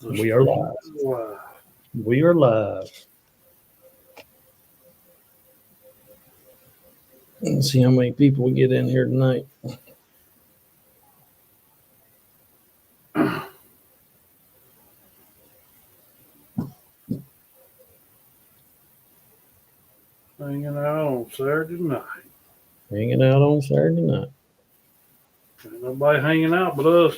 We are live. We are live. Let's see how many people we get in here tonight. Hanging out on Saturday night. Hanging out on Saturday night. Ain't nobody hanging out but us.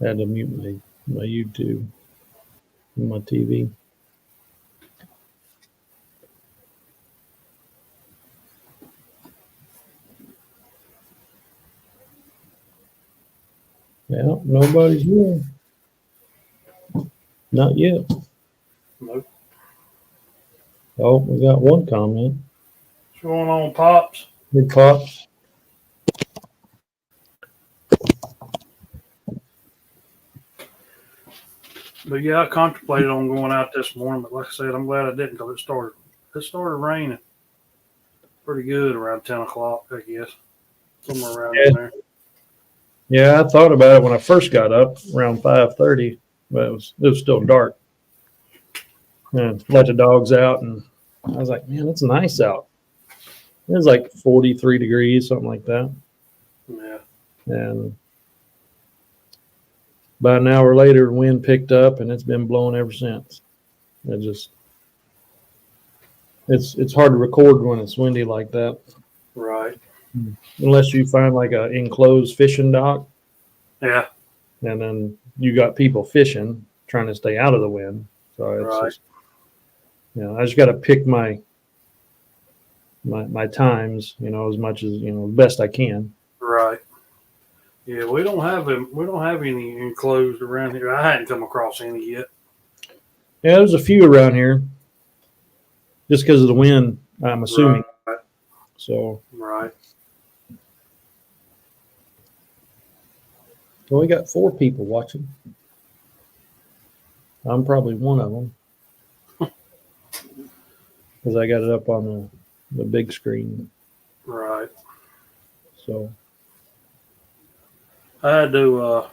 I had to mute my YouTube and my TV. Yeah, nobody's here. Not yet. Nope. Oh, we got one comment. What's going on, Pops? Hey, Pops. But yeah, I contemplated on going out this morning, but like I said, I'm glad I didn't because it started raining pretty good around 10 o'clock, I guess. Somewhere around there. Yeah, I thought about it when I first got up around 5:30, but it was still dark. And let the dogs out, and I was like, man, it's nice out. It was like 43 degrees, something like that. Yeah. And about an hour later, the wind picked up, and it's been blowing ever since. It's hard to record when it's windy like that. Right. Unless you find like an enclosed fishing dock. Yeah. And then you got people fishing, trying to stay out of the wind. So it's Right. just, I just got to pick my times, as much as, best I can. Right. Yeah, we don't have any enclosed around here. I hadn't come across any yet. Yeah, there's a few around here, just because of the wind, I'm assuming. Right. So. Right. Well, we got 4 people watching. I'm probably one of them because I got it up on the big screen. Right. So I had to,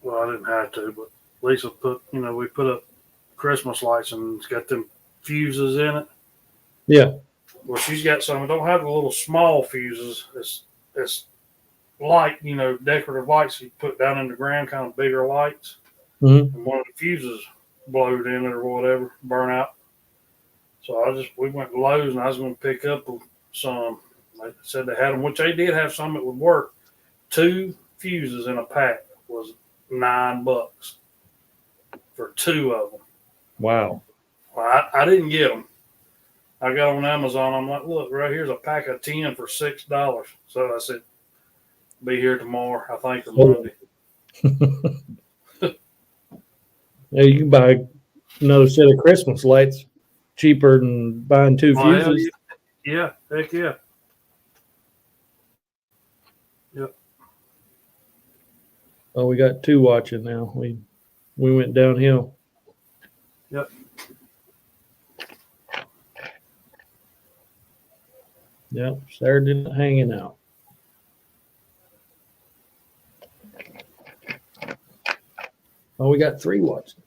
well, I didn't have to, but Lisa we put up Christmas lights and it's got them fuses in it. yeah. Well, she's got some. I don't have the little small fuses. It's light, decorative lights you put down in the ground, kind of bigger lights. Mm-hmm. And one of the fuses blowed in it or whatever, burn out. So we went to Lowe's and I was going to pick up some. They said they had them, which they did have some that would work. 2 fuses in a pack was $9 for 2 of them. Wow. Well, I didn't get them. I got on Amazon. I'm like, look, right here's a pack of 10 for $6. So I said, be here tomorrow, I think, or Monday. Yeah, you can buy another set of Christmas lights cheaper than buying 2 fuses. Yeah, heck yeah. Yep. Oh, we got 2 watching now. We went downhill. Yep. Yep. Saturday night hanging out. Oh, we got 3 watching.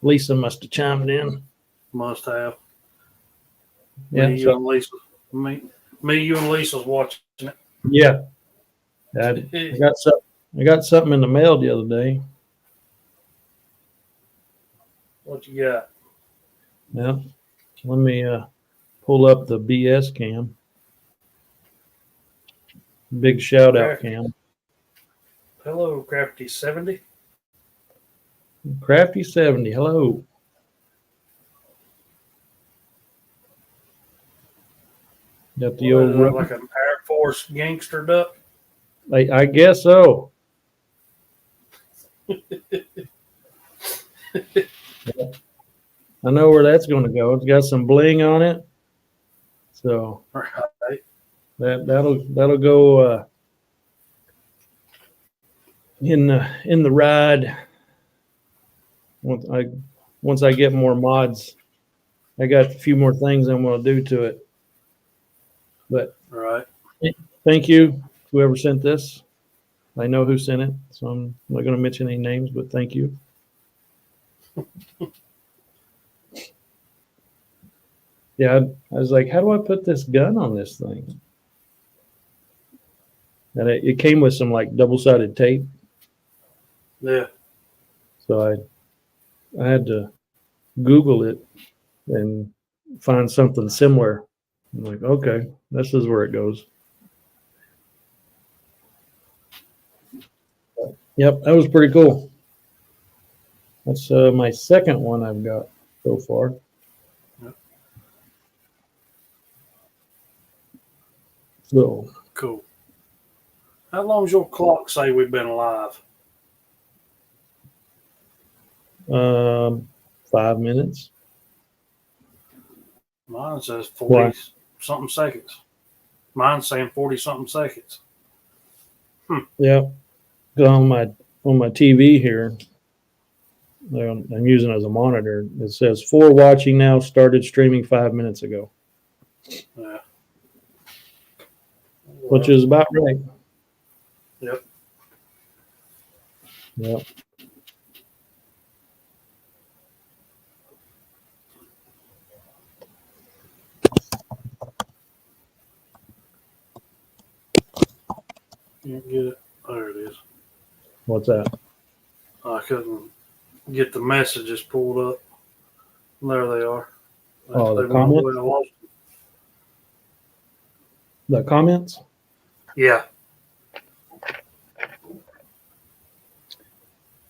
Lisa must have chimed in. Must have. Yeah, Me, you, and Lisa. Me, you, and Lisa's watching it. Yeah. I got something in the mail the other day. What you got? Yeah. Let me pull up the BS cam. Big shout out cam. Hello, Crafty 70. Crafty 70. Hello. Got the old like an Air Force gangster duck. I guess so. I know where that's going to go. It's got some bling on it, so right. that'll go in the ride. Once I get more mods, I got a few more things I'm going to do to it. But right. Thank you whoever sent this. I know who sent it, so I'm not going to mention any names, but thank you. Yeah, I was like, how do I put this gun on this thing? And it came with some like double-sided tape. Yeah. So I had to Google it and find something similar. I'm like, okay, this is where it goes. Yep, that was pretty cool. That's my second one I've got so far. Yep. So Cool. How long's your clock say we've been alive? 5 minutes. Mine says 40 something seconds. Mine's saying 40 something seconds. Yeah, on my TV here, I'm using it as a monitor. It says 4 watching now, started streaming 5 minutes ago, Yeah. which is about right. Yep. Yep. Can't get it. There it is. What's that? I couldn't get the messages pulled up. There they are. Oh, the They went away. comments? I lost them. The comments? Yeah.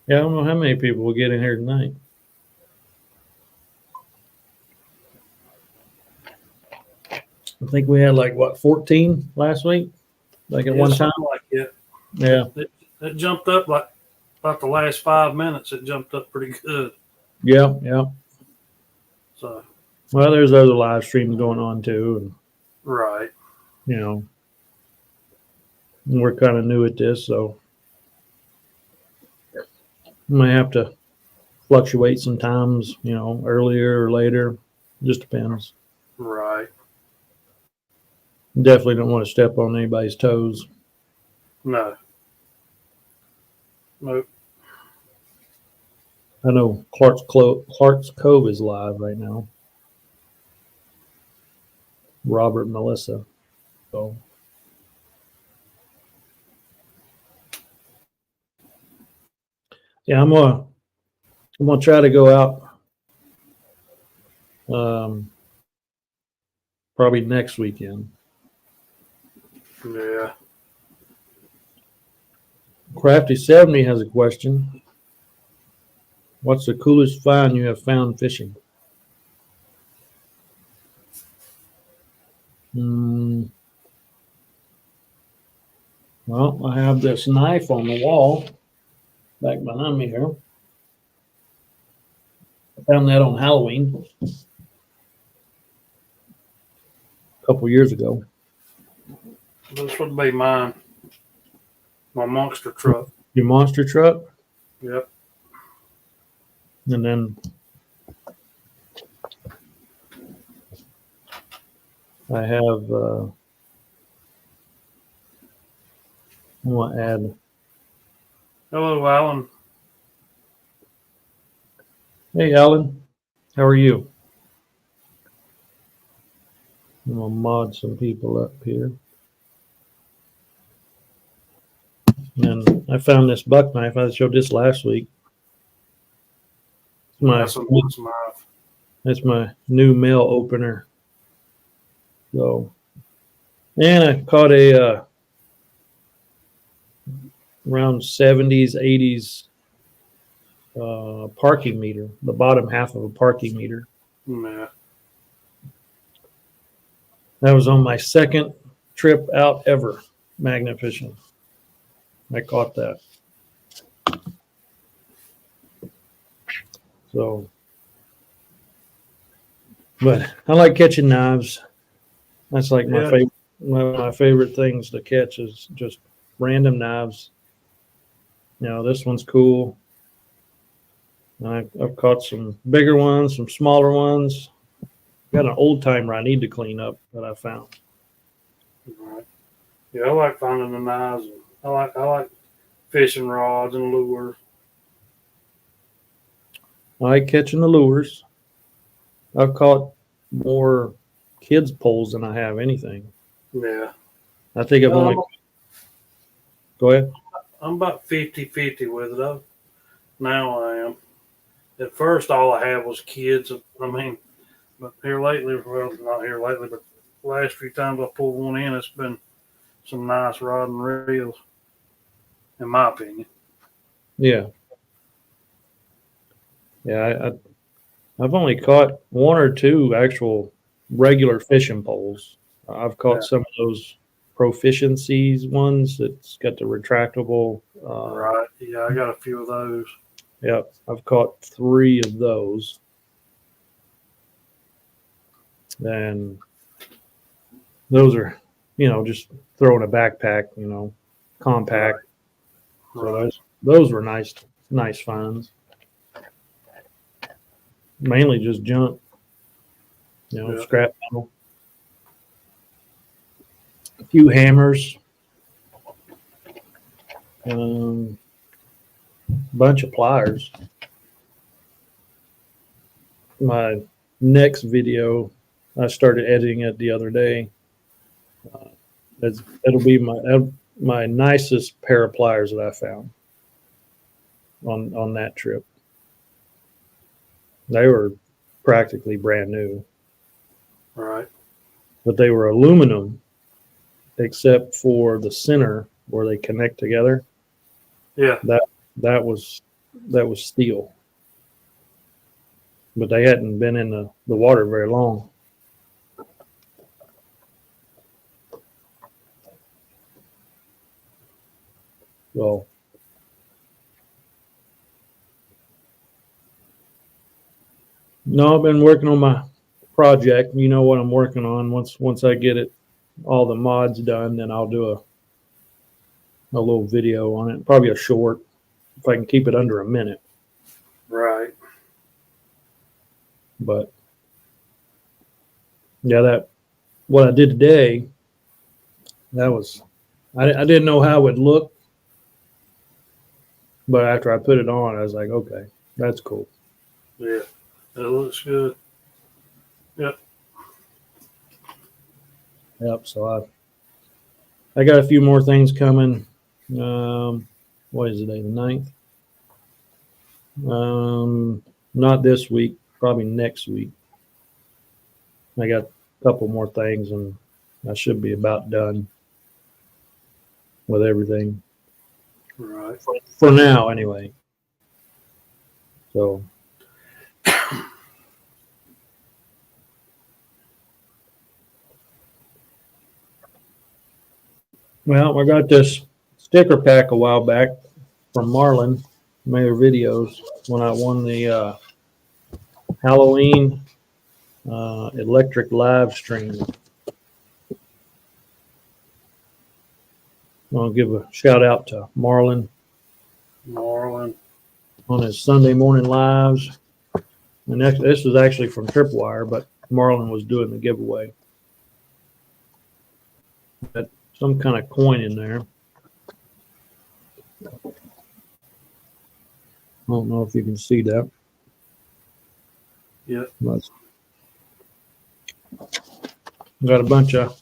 Yeah, I don't know how many people will get in here tonight. I think we had like what 14 last week, like at one time. Something like it. Yeah, It jumped up like about the last 5 minutes. It jumped up pretty good. yeah, yeah. So Well, there's other live streams going on too, and right. you know, we're kind of new at this, so we might have to fluctuate sometimes. You know, earlier or later, just depends. Right. Definitely don't want to step on anybody's toes. No. Nope. I know Clark's Cove is live right now. Robert and Melissa. So yeah, I'm gonna try to go out probably next weekend. Yeah. Crafty70 has a question. What's the coolest find you have found fishing? Well, I have this knife on the wall back behind me here. I found that on Halloween a couple years ago. This would be mine. My monster truck. Your monster truck? Yep. And then I have, I want to add, Hello, Alan. hey, Alan, how are you? I'm going to mod some people up here. And I found this buck knife. I showed this last week. That's a nice knife. That's my new mail opener. So, and I caught a around 70s, 80s parking meter, the bottom half of a parking meter. Yeah. That was on my second trip out ever, magnet fishing. I caught that. So, but I like catching knives. That's like my favorite. One of my favorite things to catch is just random knives. You know, this one's cool. I've caught some bigger ones, some smaller ones. Got an old timer I need to clean up that I found. Right. Yeah, I like finding the knives. I like fishing rods and lures. I like catching the lures. I've caught more kids poles than I have anything. Yeah. I think I've only. Um, Go ahead. I'm about 50-50 with it. Now I am. At first, all I had was kids. I mean, but here lately, well, not here lately, but the last few times I pulled one in, it's been some nice rod and reels, in my opinion. Yeah, yeah. I've only caught one or two actual regular fishing poles. I've Yeah. caught some of those proficiencies ones that's got the retractable. Right. Yeah, I got a few of those. Yeah, I've caught 3 of those, and those are, just throw in a backpack, compact. So Right. those were nice finds. Mainly just junk, Yeah. scrap metal. A few hammers, bunch of pliers. My next video, I started editing it the other day. It'll be my nicest pair of pliers that I found on that trip. They were practically brand new, Right. but they were aluminum except for the center where they connect together. Yeah. That was steel, but they hadn't been in the water very long. Well, no, I've been working on my project. You know what I'm working on. Once I get it, all the mods done, then I'll do a little video on it. Probably a short, if I can keep it under a minute. Right. But yeah, what I did today, that was I didn't know how it would look, but after I put it on, I was like, okay, that's cool. Yeah. It looks good. Yep. Yep. So I got a few more things coming. What is today? The 9th? Not this week. Probably next week. I got a couple more things, and I should be about done with everything Right. for now, anyway. So. Well, I got this sticker pack a while back from Marlin, made her videos when I won the Halloween electric live stream. I'll give a shout out to Marlin Marlin. on his Sunday morning lives. And this was actually from Tripwire, but Marlin was doing the giveaway. Got some kind of coin in there. I don't know if you can see that. Yep. Got a bunch of.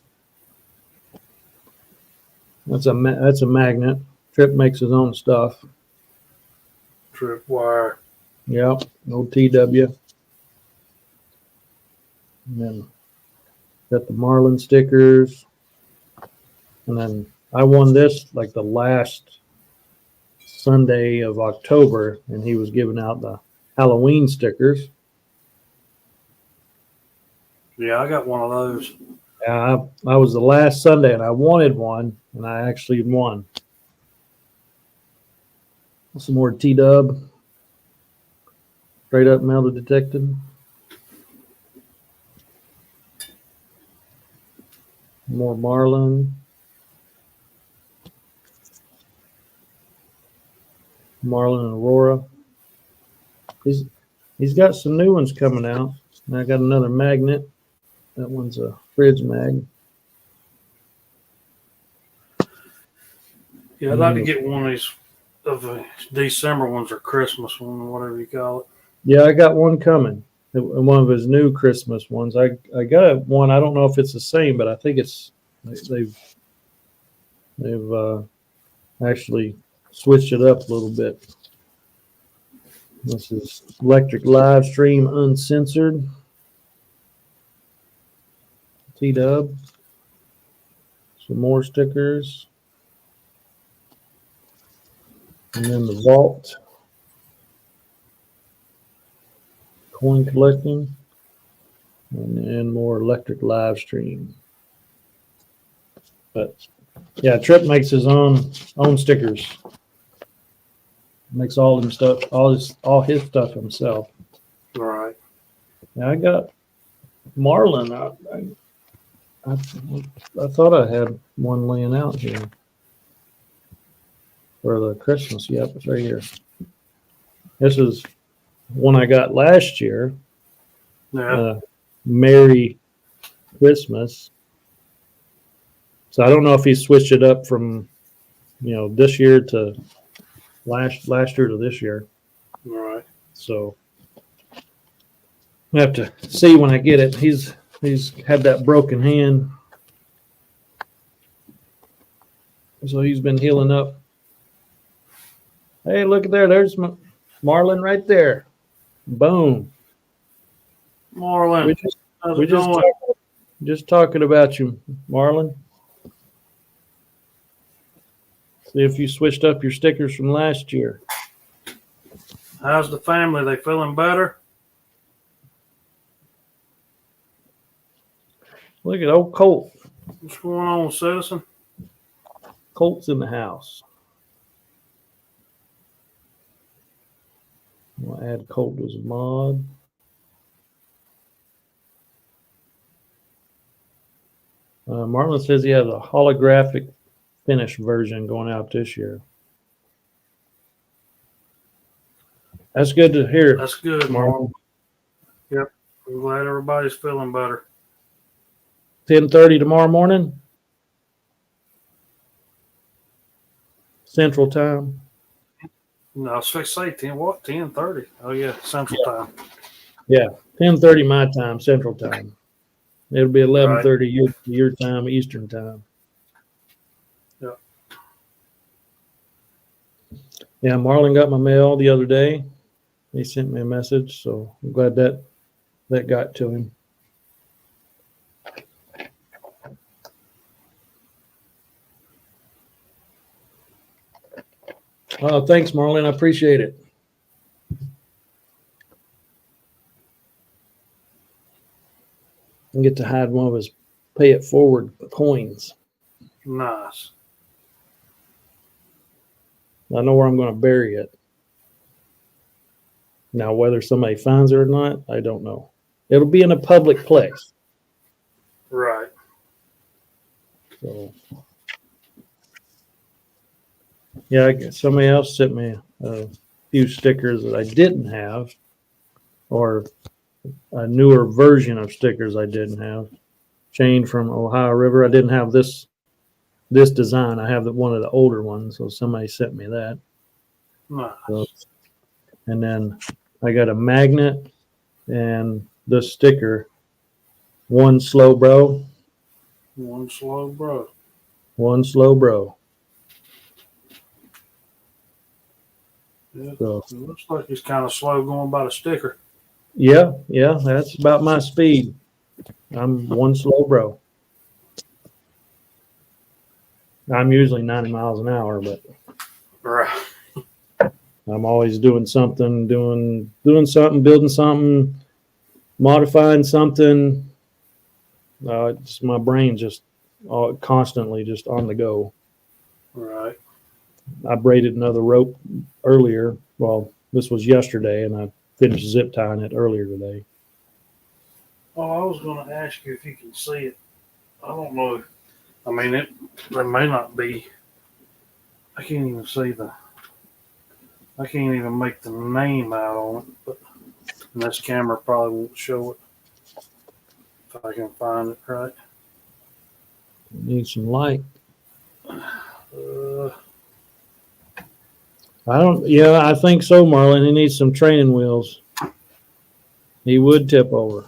That's a magnet. Trip makes his own stuff. Tripwire. Yep, old TW. And then got the Marlin stickers. And then I won this like the last Sunday of October, and he was giving out the Halloween stickers. Yeah, I got one of those. I was the last Sunday, and I wanted one, and I actually won. Some more T-Dub. Straight up metal detected. More Marlin. Marlin and Aurora. He's got some new ones coming out. And I got another magnet. That one's a fridge mag. Yeah, I'd like to get one of the December ones or Christmas one, whatever you call it. Yeah, I got one coming. One of his new Christmas ones. I got one. I don't know if it's the same, but I think they've actually switched it up a little bit. This is electric live stream uncensored. T-Dub. Some more stickers. And then the vault. Coin collecting. And then more electric live stream. But yeah, Trip makes his own stickers. Makes all his stuff himself. All right. Yeah, I got Marlin. I thought I had one laying out here for the Christmas. Yep, it's right here. This is one I got last year. Yeah. Merry Christmas. So I don't know if he switched it up from, this year to last year to this year. All right. So I have to see when I get it. He's had that broken hand, so he's been healing up. Hey, look at there. There's Marlin right there. Boom. Marlin. We're just talking about you, Marlin. See if you switched up your stickers from last year. How's the family? They feeling better? Look at old Colt. What's going on, citizen? Colt's in the house. I'll add Colt as a mod. Marlon says he has a holographic finish version going out this year. That's good to hear. That's good, Marlon. Yep. I'm glad everybody's feeling better. 10:30 tomorrow morning. Central Time. No, I was fixed to say 10:30. Oh yeah, Central Time. Yeah, 10:30 my time, Central Time. It'll be 11:30 your time, Eastern Time. Yeah. Yeah, Marlon got my mail the other day. He sent me a message, so I'm glad that got to him. Oh, thanks, Marlon. I appreciate it. I get to hide one of his pay it forward coins. Nice. I know where I'm going to bury it. Now, whether somebody finds it or not, I don't know. It'll be in a public place. Right. So, yeah, I guess somebody else sent me a few stickers that I didn't have, or a newer version of stickers I didn't have. Chain from Ohio River. I didn't have this design. I have one of the older ones, so somebody sent me that. Nice. So, and then I got a magnet and the sticker. One slow bro. One slow bro. One slow bro. Yeah. So, It looks like he's kind of slow going by the sticker. yeah, that's about my speed. I'm one slow bro. I'm usually 90 miles an hour, but Right. I'm always doing something, doing something, building something, modifying something. Just my brain's just constantly just on the go. Right. I braided another rope earlier. Well, this was yesterday, and I finished zip tying it earlier today. Oh, I was going to ask you if you can see it. I don't know. I mean, there may not be. I can't even see I can't even make the name out on it, but this camera probably won't show it if I can find it right. Need some light. Yeah, I think so, Marlon. He needs some training wheels. He would tip over.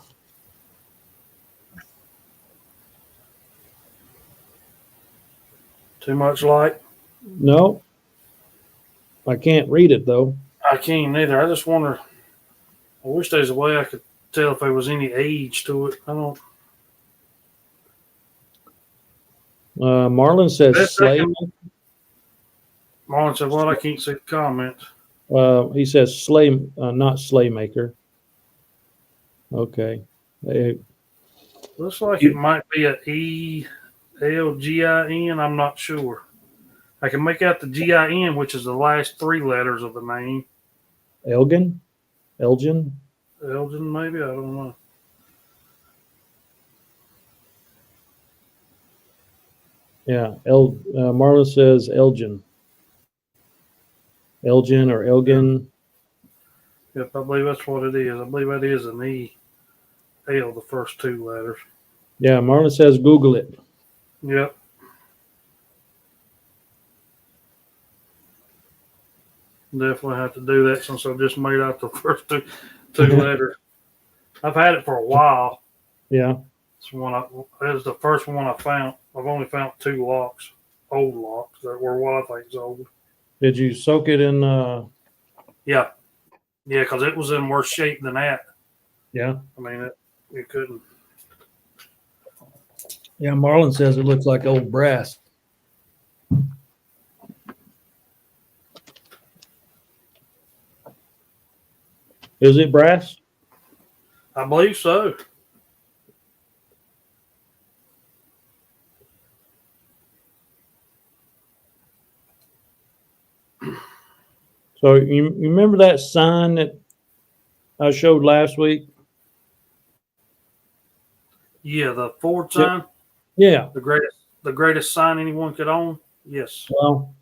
Too much light. No, I can't read it though. I can't either. I just wonder. I wish there's a way I could tell if there was any age to it. I don't. Marlon says sleigh. Marlon said, "Well, I can't see the comments." He says sleigh, not sleigh maker. Okay. Looks like it might be a ELGIN. I'm not sure. I can make out the GIN, which is the last three letters of the name. Elgin? Elgin, maybe? I don't know. Yeah. Marlon says Elgin. Elgin or Elgin. Yep, I believe that's what it is. I believe that is an EL, the first two letters. Yeah, Marlon says Google it. Yep. Definitely have to do that since I just made out the first two letters. I've had it for a while. Yeah. It was the first one I found. I've only found two locks, old locks that were what I think is old. Did you soak it in? Yeah, because it was in worse shape than that. Yeah. I mean, you couldn't. Yeah, Marlon says it looks like old brass. Is it brass? I believe so. So you remember that sign that I showed last week? Yeah, the Ford sign. Yeah. The greatest sign anyone could own. Yes. Well,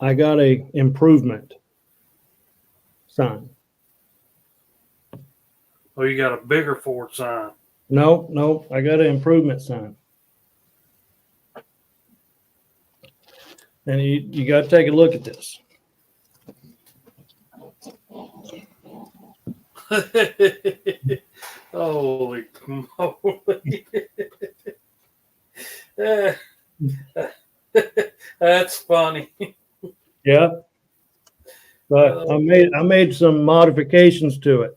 I got a improvement sign. Oh, you got a bigger Ford sign. No, I got an improvement sign. And you got to take a look at this. Holy moly. That's funny. Yeah. But I made some modifications to it.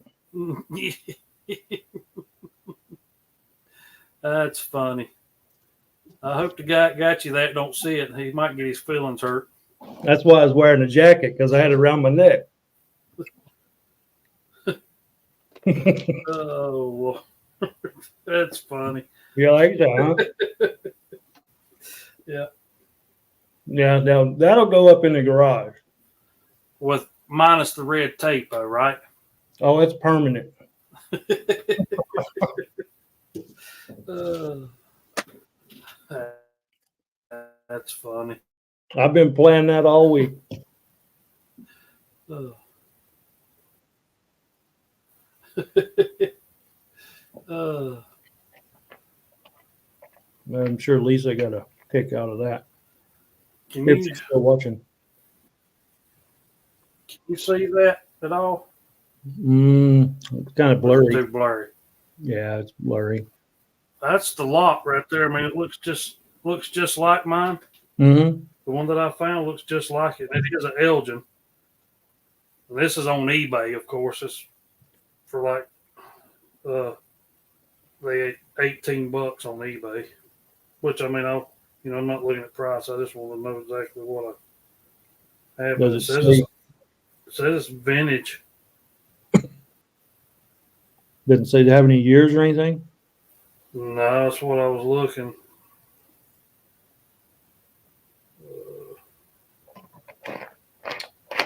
That's funny. I hope the guy got you that don't see it. He might get his feelings hurt. That's why I was wearing a jacket, because I had it around my neck. Oh, that's funny. You like that, huh? Yeah. Yeah, now that'll go up in the garage. With minus the red tape, though, right? Oh, it's permanent. That's funny. I've been planning that all week. I'm sure Lisa got a kick out of that. If she's still watching. Can you see that at all? It's kind of blurry. It's too blurry. Yeah, it's blurry. That's the lock right there. I mean, it looks just like mine. Mm-hmm. The one that I found looks just like it. It is an Elgin. And this is on eBay, of course. It's for like the $18 on eBay. Which I mean, I'm not looking at price. I just want to know exactly what I have. Does it say? says it's vintage. Didn't say to have any years or anything. No, that's what I was looking.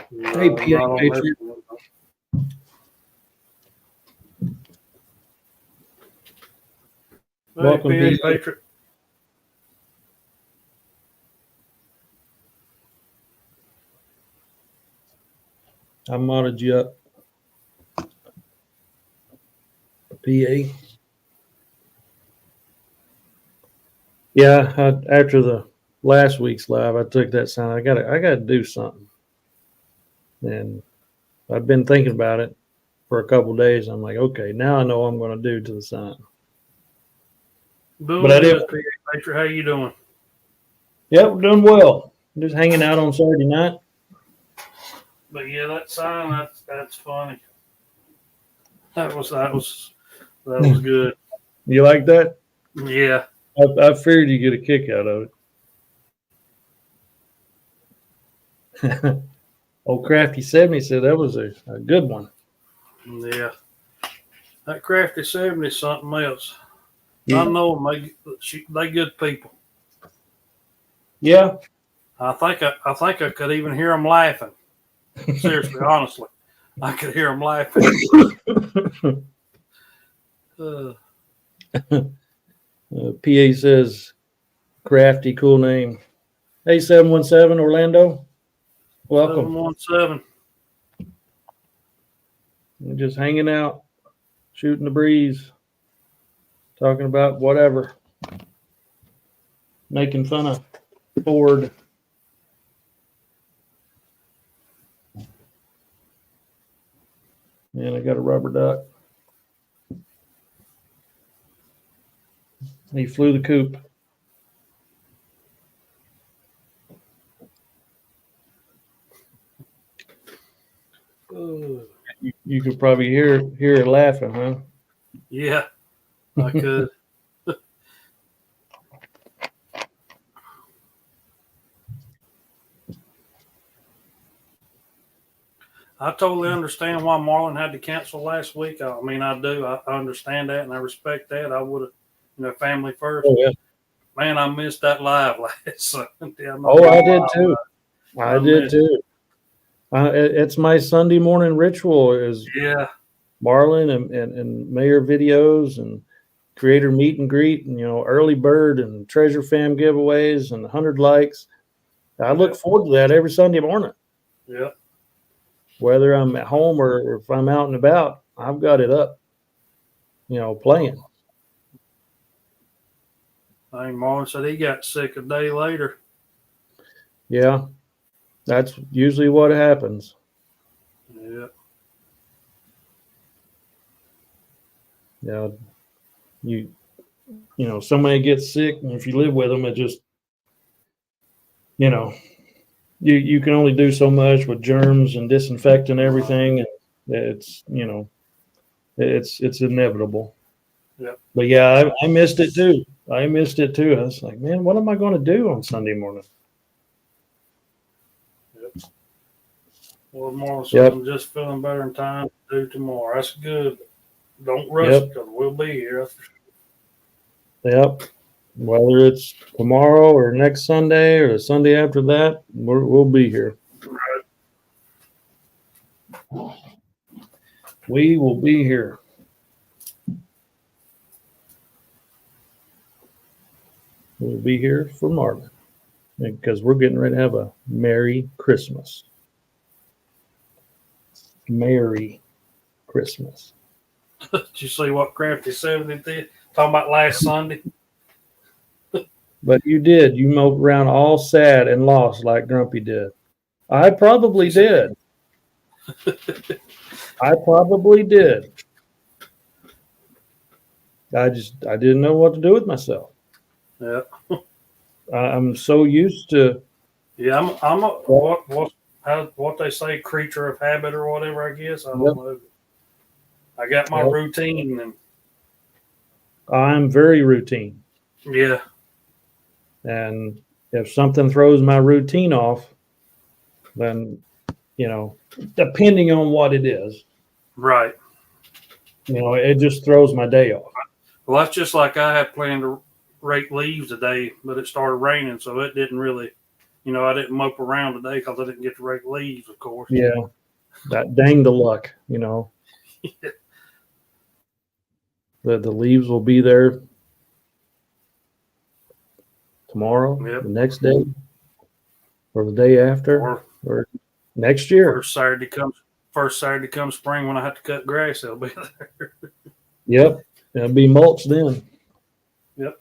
Hey, PA Patriot. Welcome, PA Patriot. I modded you up. PA. Yeah, after the last week's live, I took that sign. I gotta do something. And I've been thinking about it for a couple of days. I'm like, okay, now I know what I'm going to do to the sign. But I did. Patriot, how you doing? Yep, doing well. Just hanging out on Saturday night. But yeah, that sign, that's funny. That was good. You like that? Yeah. I figured you get a kick out of it. Old Crafty 70 said that was a good one. Yeah. That Crafty 70 is something else. Yeah. I know them. They good people. Yeah. I think I could even hear them laughing. Seriously, honestly, I could hear them laughing. PA says, Crafty, cool name. Hey, 717 Orlando. Welcome. 717. We're just hanging out, shooting the breeze, talking about whatever, making fun of Ford. And I got a rubber duck. He flew the coop. You could probably hear it laughing, huh? Yeah, I could. I totally understand why Marlon had to cancel last week. I mean, I do. I understand that, and I respect that. I would have, family first. Oh, yeah. Man, I missed that live last Sunday. I did too. I did too. It's my Sunday morning ritual is Marlon and Mayor videos and creator meet and greet and, early bird and treasure fam giveaways and 100 likes. I look forward to that every Sunday morning. Yeah. Whether I'm at home or if I'm out and about, I've got it up, playing. I think Marlon said he got sick a day later. Yeah. That's usually what happens. Yeah. Yeah. Somebody gets sick, and if you live with them, it just, you can only do so much with germs and disinfecting everything, and it's it's inevitable. Yeah. But yeah, I missed it too. I was like, man, what am I going to do on Sunday morning? Yep. Well, Marlon said, I'm just feeling better in time to do tomorrow. That's good. Don't rush it because we'll be here. That's for sure. Yep. Whether it's tomorrow or next Sunday or the Sunday after that, we'll be here. Right. We will be here. We'll be here for Marvin because we're getting ready to have a Merry Christmas. Merry Christmas. Did you see what Crafty 70 did? Talking about last Sunday. But you did. You moped around all sad and lost like Grumpy did. I probably did. I didn't know what to do with myself. Yeah. I'm so used to. Yeah, I'm a what they say, creature of habit or whatever. I guess I don't know. I got my routine, and I'm very routine. Yeah. And if something throws my routine off, then, depending on what it is, right. It just throws my day off. Well, that's just like I had planned to rake leaves today, but it started raining, so it didn't really, I didn't mope around today because I didn't get to rake leaves, of course. Yeah, that dang the luck, The leaves will be there tomorrow, the next day, or the day after, or next year. First Saturday comes spring when I have to cut grass, they'll be there. Yep, it'll be mulch then. Yep.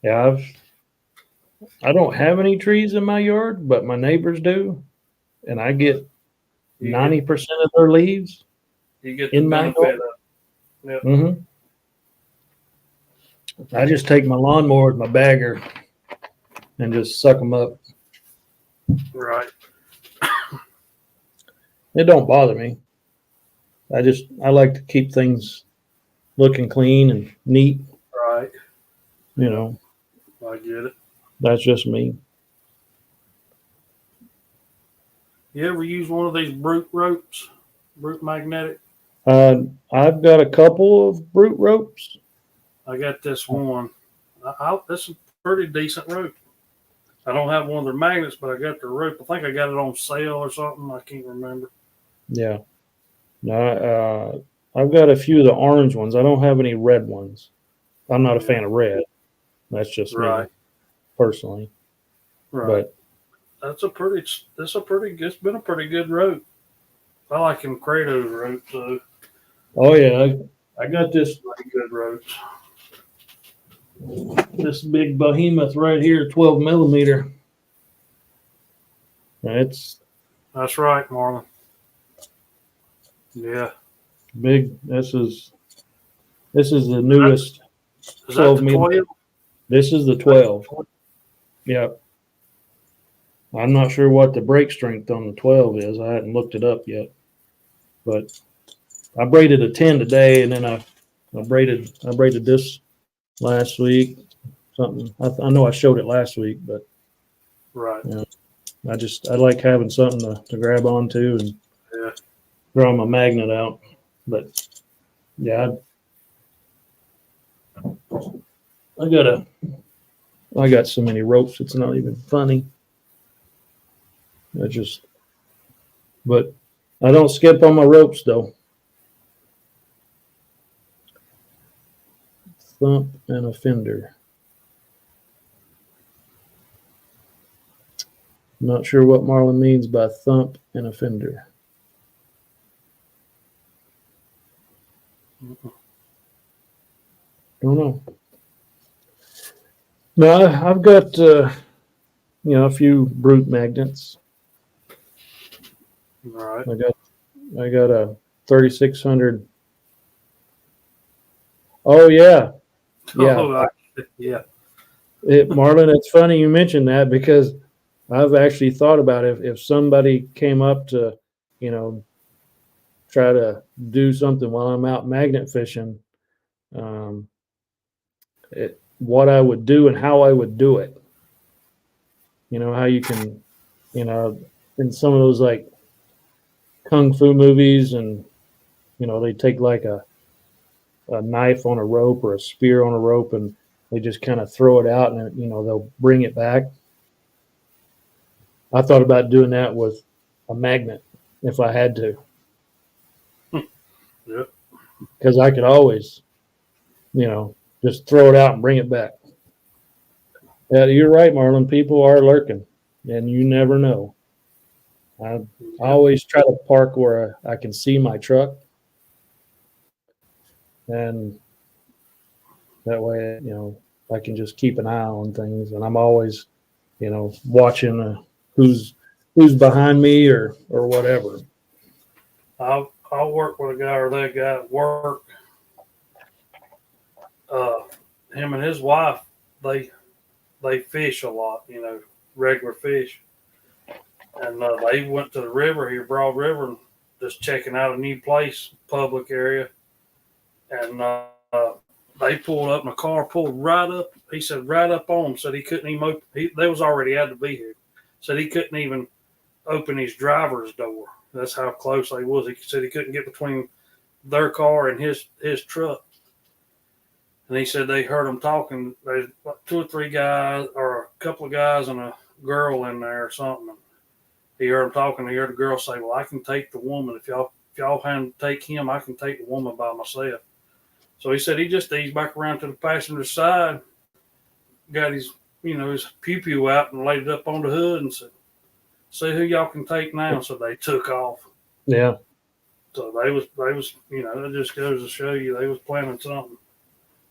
Yeah, I don't have any trees in my yard, but my neighbors do, and I get You 90% of their leaves get the in my benefit yard. of it. Yep. Mm-hmm. I just take my lawnmower with my bagger and just suck them up. Right. It don't bother me. I like to keep things looking clean and neat. Right. You know, I get it. that's just me. You ever use one of these brute ropes? Brute magnetic? I've got a couple of brute ropes. I got this one. This is a pretty decent rope. I don't have one of their magnets, but I got the rope. I think I got it on sale or something. I can't remember. Yeah. No, I've got a few of the orange ones. I don't have any red ones. I'm not a fan of red. That's just me Right. personally. Right. But It's been a pretty good rope. I like them Kratos ropes, so oh yeah, I got pretty good ropes. this big behemoth right here, 12 millimeter. It's That's right, Marlon. Yeah. big. This is the newest Is 12 that the millimeter. 12? This is the 12. Yeah. I'm not sure what the break strength on the 12 is. I hadn't looked it up yet. But I braided a 10 today, and then I braided this last week. Something I know I showed it last week, but Right. you know, I like having something to grab onto and Yeah. draw my magnet out. But yeah, I got so many ropes, it's not even funny. But I don't skip on my ropes though. Thump and a fender. Not sure what Marlon means by thump and a fender. Don't know. No, I've got a few brute magnets. Right. I got a 3600. Oh yeah, yeah. Oh, yeah. Marlon, it's funny you mentioned that because I've actually thought about it. If somebody came up to, try to do something while I'm out magnet fishing, um, what I would do and how I would do it. You know, how you can, in some of those like kung fu movies and, they take like a knife on a rope or a spear on a rope and they just kind of throw it out and, they'll bring it back. I thought about doing that with a magnet if I had to. Yep. Because I could always, just throw it out and bring it back. Yeah, you're right, Marlon. People are lurking, and you never know. I always try to park where I can see my truck, and that way, I can just keep an eye on things. And I'm always, watching who's behind me or whatever. I'll work with a guy or that guy at work. Him and his wife, they fish a lot, regular fish. And they went to the river here, Broad River, and just checking out a new place, public area. And they pulled up, and the car pulled right up. He said right up on him. Said he couldn't even open. They was already out of the vehicle. Said he couldn't even open his driver's door. That's how close they was. He said he couldn't get between their car and his truck. And he said they heard them talking. There's like 2 or 3 guys, or a couple of guys and a girl in there or something. He heard them talking. He heard the girl say, "Well, I can take the woman. If y'all have to take him, I can take the woman by myself." So he said he just eased back around to the passenger side, got his his pew out and laid it up on the hood and said, "See who y'all can take now." So they took off. Yeah. So they was that just goes to show you they was planning something.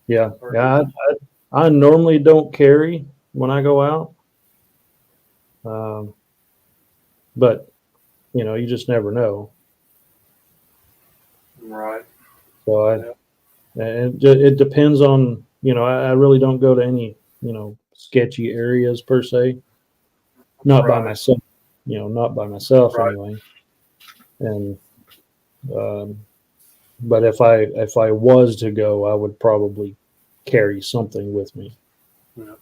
Yeah. Yeah. I normally don't carry when I go out. But you just never know. Right. So it depends on, I really don't go to any, sketchy areas per se. Not by Right. myself, not by myself Right. anyway. And, but if I was to go, I would probably carry something with me. Yeah.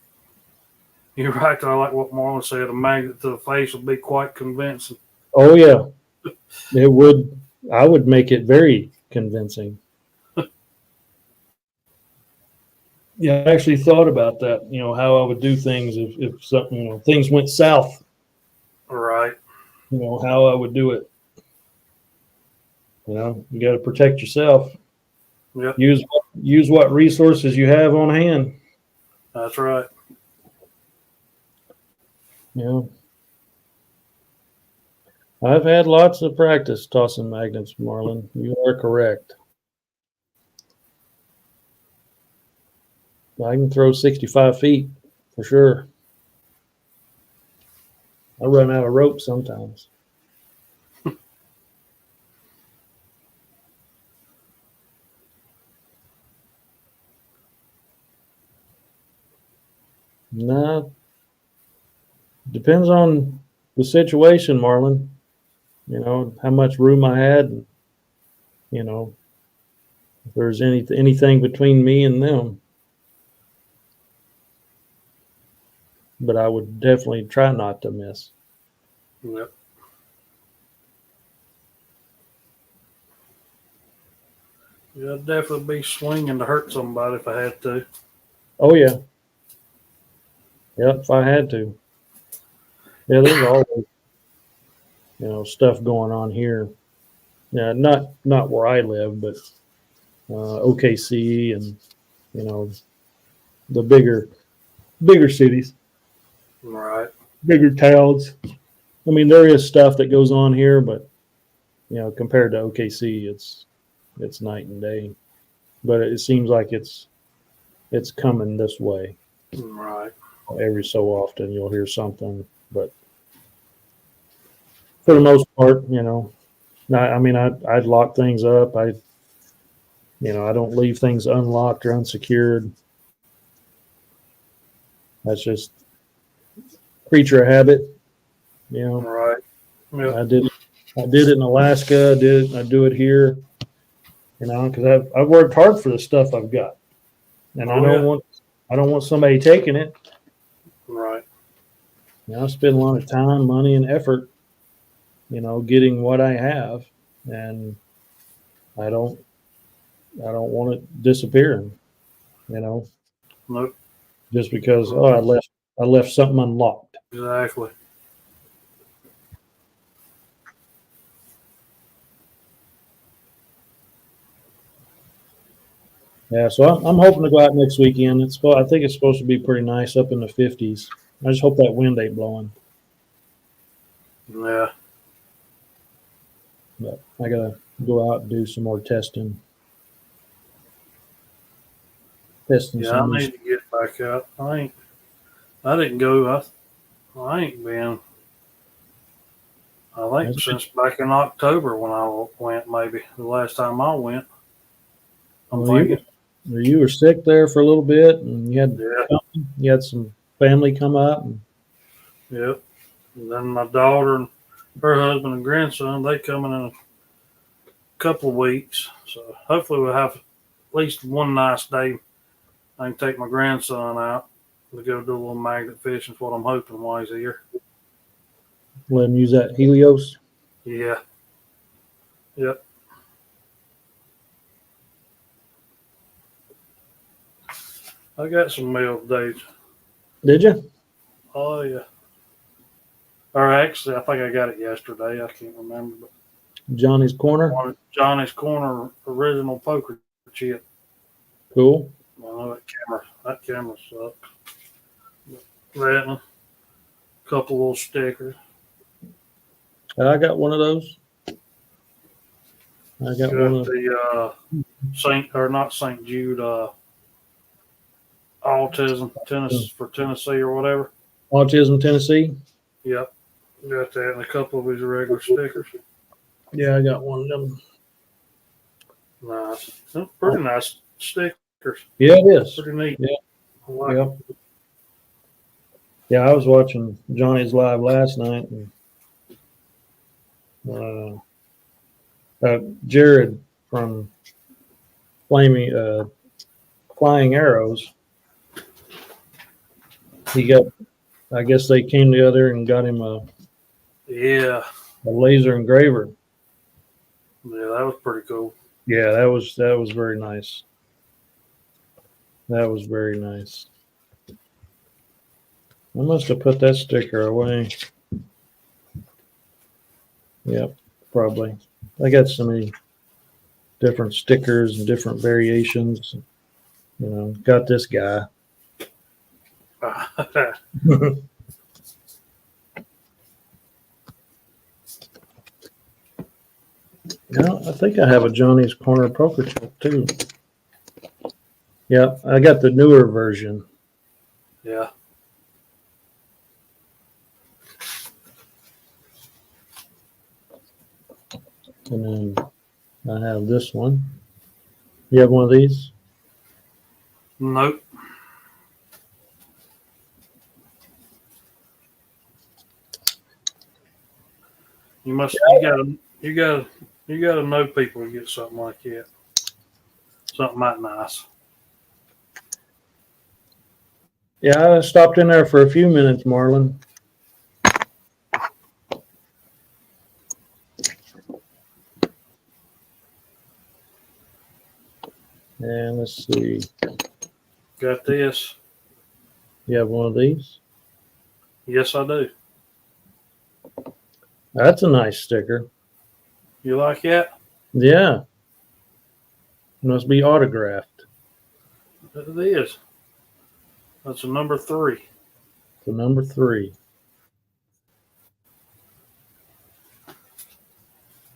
You're right, though. Like what Marlon said, a magnet to the face would be quite convincing. Oh yeah, it would. I would make it very convincing. Yeah, I actually thought about that. How I would do things if something, things went south. Right. How I would do it. You got to protect yourself. Yep. Use what resources you have on hand. That's right. I've had lots of practice tossing magnets, Marlon. You are correct. I can throw 65 feet for sure. I run out of rope sometimes. Nah, depends on the situation, Marlon. How much room I had, and, if there's anything between me and them. But I would definitely try not to miss. Yep. Yeah, I'd definitely be swinging to hurt somebody if I had to. Oh yeah. Yep, if I had to. Yeah, there's always stuff going on here. Yeah, not where I live, but OKC and the bigger cities, Right. bigger towns. I mean, there is stuff that goes on here, but compared to OKC, it's night and day. But it seems like it's coming this way. Right. Every so often you'll hear something, but for the most part, I mean, I'd lock things up. I don't leave things unlocked or unsecured. That's just creature of habit. Right. Yep. I did it in Alaska. I do it here. Because I've worked hard for the stuff I've got, and I don't want somebody taking it. Right. I spend a lot of time, money, and effort, getting what I have, and I don't want it disappearing. Nope. Just because I left something unlocked. Exactly. Yeah, so I'm hoping to go out next weekend. I think it's supposed to be pretty nice, up in the 50s. I just hope that wind ain't blowing. Yeah. But I gotta go out and do some more testing. Yeah, I need to get back out. I didn't go. I ain't been. I think since back in October when I went, maybe the last time I went. I'm thinking. You were sick there for a little bit, and Yeah. you had some family come up. Yep. And then my daughter and her husband and grandson, they coming in a couple of weeks. So hopefully we'll have at least one nice day. I can take my grandson out to go do a little magnet fishing. Is what I'm hoping while he's here. Let him use that Helios. Yeah. Yep. I got some mail today. Did you? Oh yeah. Or actually, I think I got it yesterday. I can't remember. But Johnny's Corner. Johnny's Corner original poker chip. Cool. I know that camera sucks. That and a couple little stickers. I got one of those. I got one of the St. Jude autism tennis for Tennessee or whatever. Autism Tennessee. Yep. Got that and a couple of his regular stickers. Yeah, I got one of them. Nice. Pretty nice stickers. Yeah, it is. Pretty neat. Yeah. I like Yep. Yeah, I was watching Johnny's live last night, and Jared from Flying Arrows. He got. I guess they came together and got him a Yeah. laser engraver. Yeah, that was pretty cool. Yeah, that was very nice. That was very nice. I must have put that sticker away. Yep, probably. I got so many different stickers and different variations. You know, got this guy. Yeah, I think I have a Johnny's Corner poker chip too. Yeah, I got the newer version. Yeah. And then I have this one. You have one of these? Nope. You gotta know people to get something like that. Something that nice. Yeah, I stopped in there for a few minutes, Marlon. And let's see. Got this. You have one of these? Yes, I do. That's a nice sticker. You like that? Yeah. Must be autographed. It is. That's a number 3. The number 3.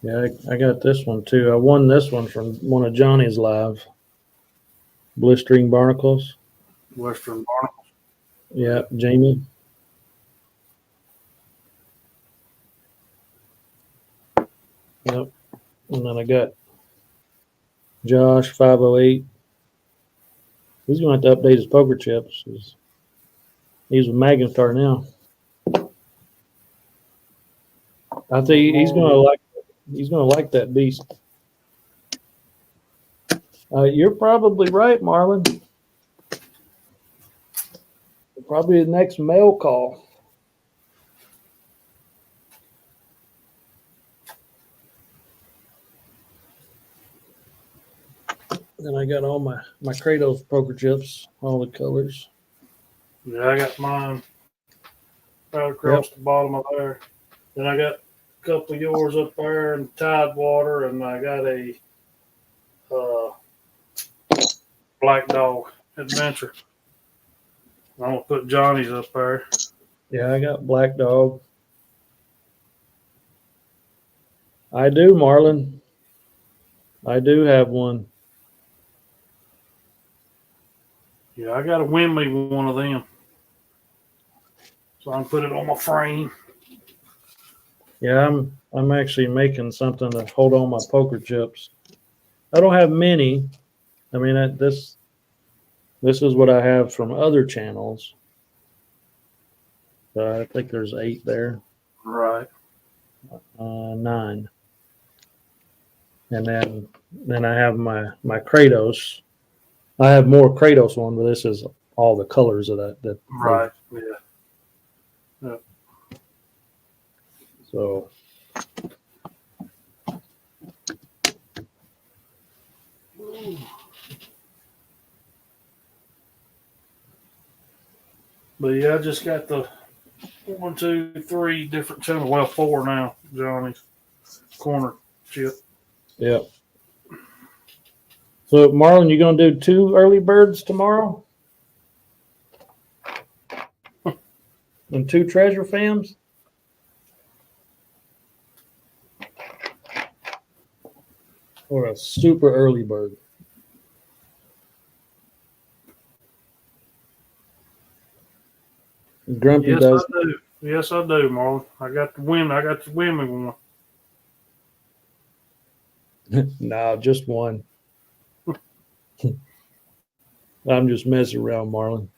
Yeah, I got this one too. I won this one from one of Johnny's live. Blistering Barnacles. Western Barnacle. Yeah, Jamie. Yep. And then I got Josh 508. He's going to have to update his poker chips. He's with Magnetar now. I think he's going to like that beast. You're probably right, Marlon. Probably the next mail call. Then I got all my Kratos poker chips, all the colors. Yeah, I got mine right across the bottom of there. Then I got a couple of yours up there in Tidewater, and I got a Black Dog Adventure. I'm going to put Johnny's up there. Yeah, I got Black Dog. I do, Marlon. I do have one. Yeah, I got to win me one of them. So I can put it on my frame. Yeah, I'm actually making something to hold on my poker chips. I don't have many. I mean, this is what I have from other channels. I think there's 8 there. Right. 9. And then I have my Kratos. I have more Kratos one, but this is all the colors of that. Right. Yeah. Yep. So. But yeah, I just got the 1, 2, 3 different channels. Well, 4 now. Johnny's Corner chip. Yep. So, Marlon, you gonna do 2 early birds tomorrow? And 2 treasure fams? Or a super early bird? Grumpy Yes, does. I do. Yes, I do, Marlon. I got the women. I got the women one. No, just one. I'm just messing around, Marlon.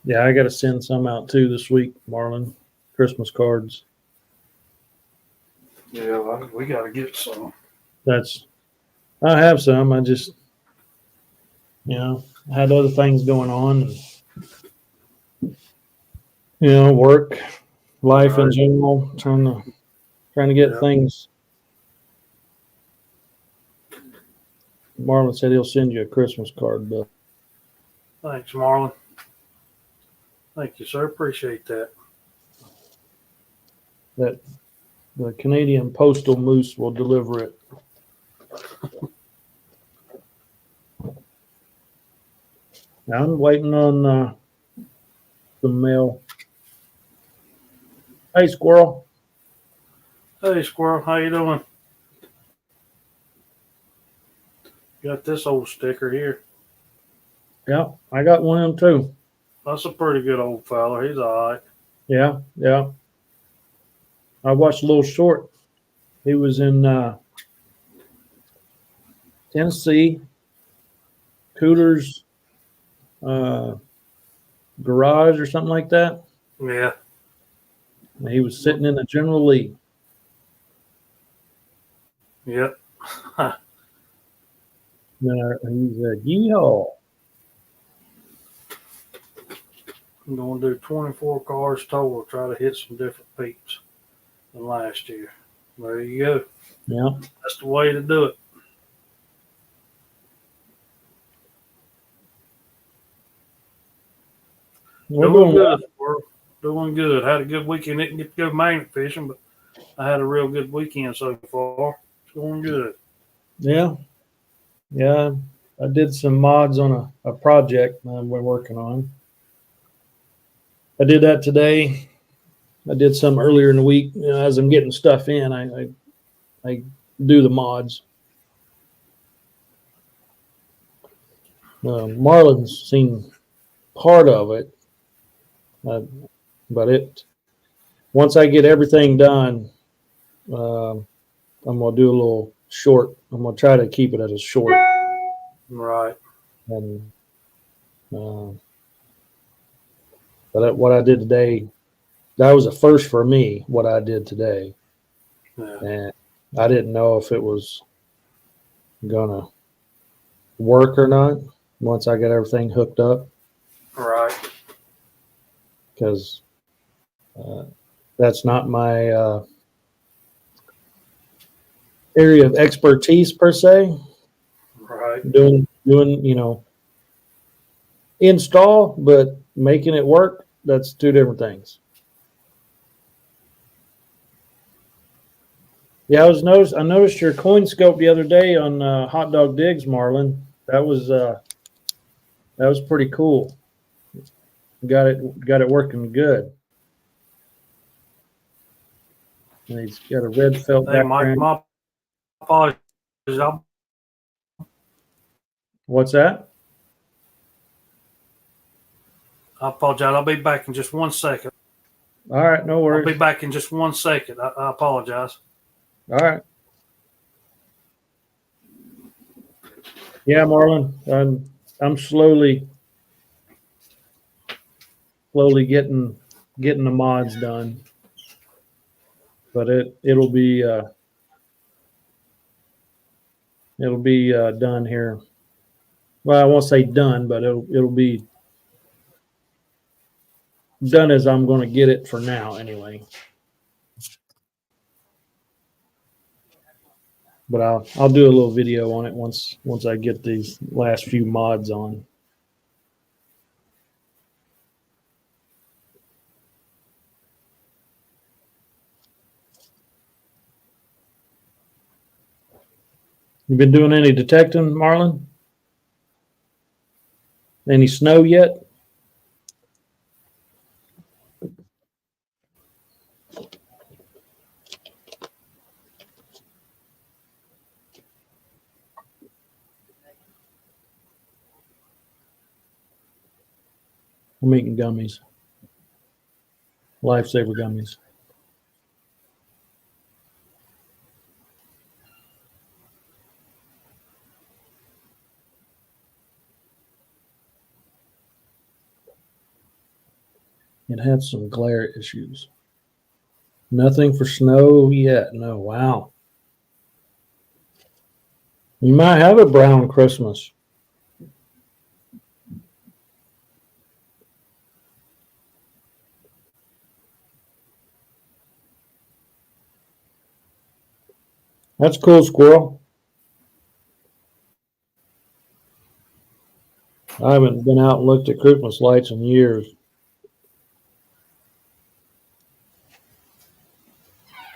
Yeah, I got to send some out too this week, Marlon. Christmas cards. Yeah, we got to get some. I have some. I just, had other things going on. Work, life in Right. general, trying to get Yeah. things. Marlon said he'll send you a Christmas card, but Thanks, Marlon. Thank you, sir. Appreciate that. that the Canadian Postal Moose will deliver it. Now I'm waiting on the mail. Hey, squirrel. Hey, squirrel. How you doing? Got this old sticker here. Yeah, I got one of them too. That's a pretty good old fella. He's all right. Yeah, yeah. I watched a little short. He was in Tennessee, Cooter's uh, garage or something like that. Yeah. And he was sitting in the General Lee. Yep. He said, "Yeehaw!" I'm going to do 24 cars total. Try to hit some different peeps than last year. There you go. Yeah. That's the way to do it. We're Doing doing good. We're doing good. Had a good weekend. Didn't get to go magnet fishing, but I had a real good weekend so far. It's going good. Yeah. Yeah. I did some mods on a project we're working on. I did that today. I did some earlier in the week. As I'm getting stuff in, I do the mods. Marlon's seen part of it, but once I get everything done, I'm gonna do a little short. I'm gonna try to keep it as a short. Right. And but what I did today, that was a first for me. What I did today, Yeah. and I didn't know if it was gonna work or not once I got everything hooked up, Right. because that's not my area of expertise per se. Right. Doing install, but making it work, that's two different things. Yeah, I noticed your coin scope the other day on Hot Dog Digs, Marlon. That was pretty cool. Got it working good. And he's got a red felt Hey, Mike, background. my apologies. What's that? I apologize. I'll be back in just 1 second. All right, no I'll worries. be back in just 1 second. I apologize. All right. Yeah, Marlon, I'm slowly getting the mods done, but it'll be done here. Well, I won't say done, but it'll be done as I'm going to get it for now, anyway. But I'll do a little video on it once I get these last few mods on. You been doing any detecting, Marlon? Any snow yet? I'm eating gummies. Lifesaver gummies. It had some glare issues. Nothing for snow yet. No, wow. You might have a brown Christmas. That's cool, squirrel. I haven't been out and looked at Christmas lights in years.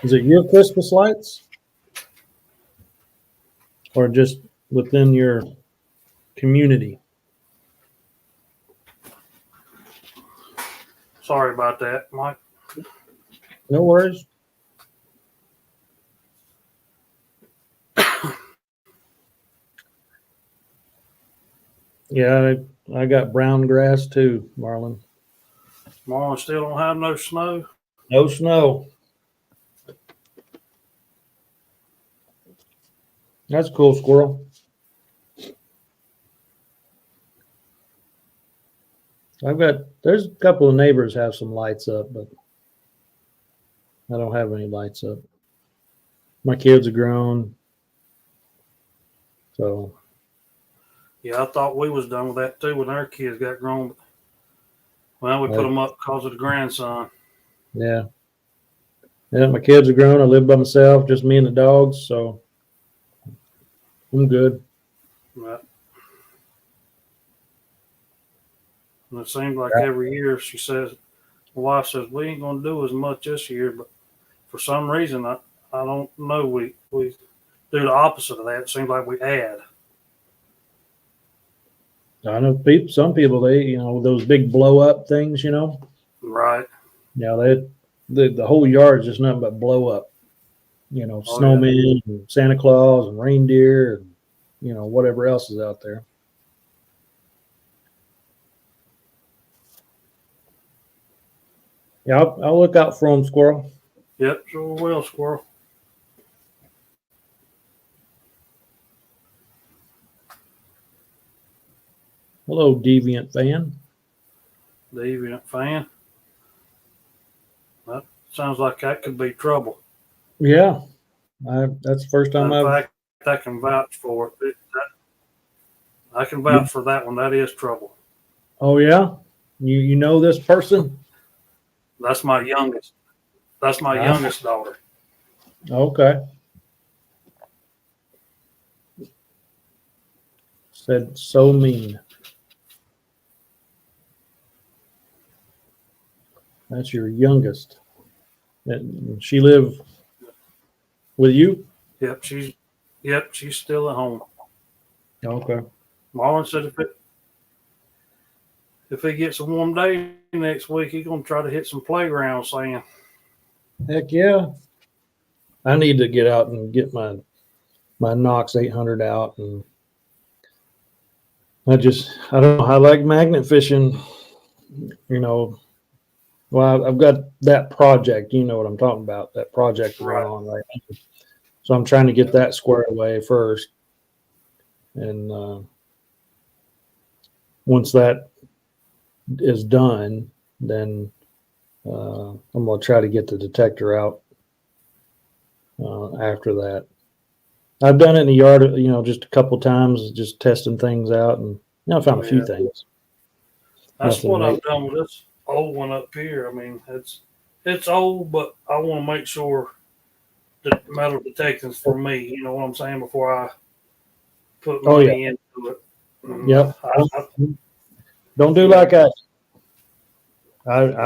Is it your Christmas lights? Or just within your community? Sorry about that, Mike. No worries. Yeah, I got brown grass too, Marlon. Marlon still don't have no snow. No snow. That's cool, squirrel. There's a couple of neighbors have some lights up, but I don't have any lights up. My kids are grown. So. Yeah, I thought we was done with that too when our kids got grown. Well, we put them up because of the grandson. Yeah. Yeah, my kids are grown. I live by myself, just me and the dogs, so I'm good. Right. And it seems like every year she says, my wife says, we ain't going to do as much this year, but for some reason, I don't know, we do the opposite of that. It seems like we add. I know some people, they, those big blow up things, Right. Yeah, the whole yard is just nothing but blow up. Snowmen and Santa Claus and reindeer and, whatever else is out there. Yeah, I'll look out for them, squirrel. Yep, sure will, squirrel. Hello, Deviant fan. Deviant fan. That sounds like that could be trouble. Yeah, that's the first time In fact, I can vouch for it. I can vouch for that one. That is trouble. Oh yeah, you know this person? That's my youngest. That's my youngest daughter. Okay. Said so mean. That's your youngest. And she live with you? Yep, she's still at home. Okay. Marlon said if it gets a warm day next week, he's gonna try to hit some playground sand. Heck yeah. I need to get out and get my Knox 800 out, and I don't know. I like magnet fishing, Well, I've got that project, you know what I'm talking about, that project going on right now. So I'm trying to get that squared away first. And once that is done, then I'm going to try to get the detector out after that. I've done it in the yard, just a couple times, just testing things out, and I found a few things. That's what I've done with this old one up here. I mean, it's old, but I want to make sure the metal detecting's for me. You know what I'm saying? Before I put money into it. Yep. Don't do like I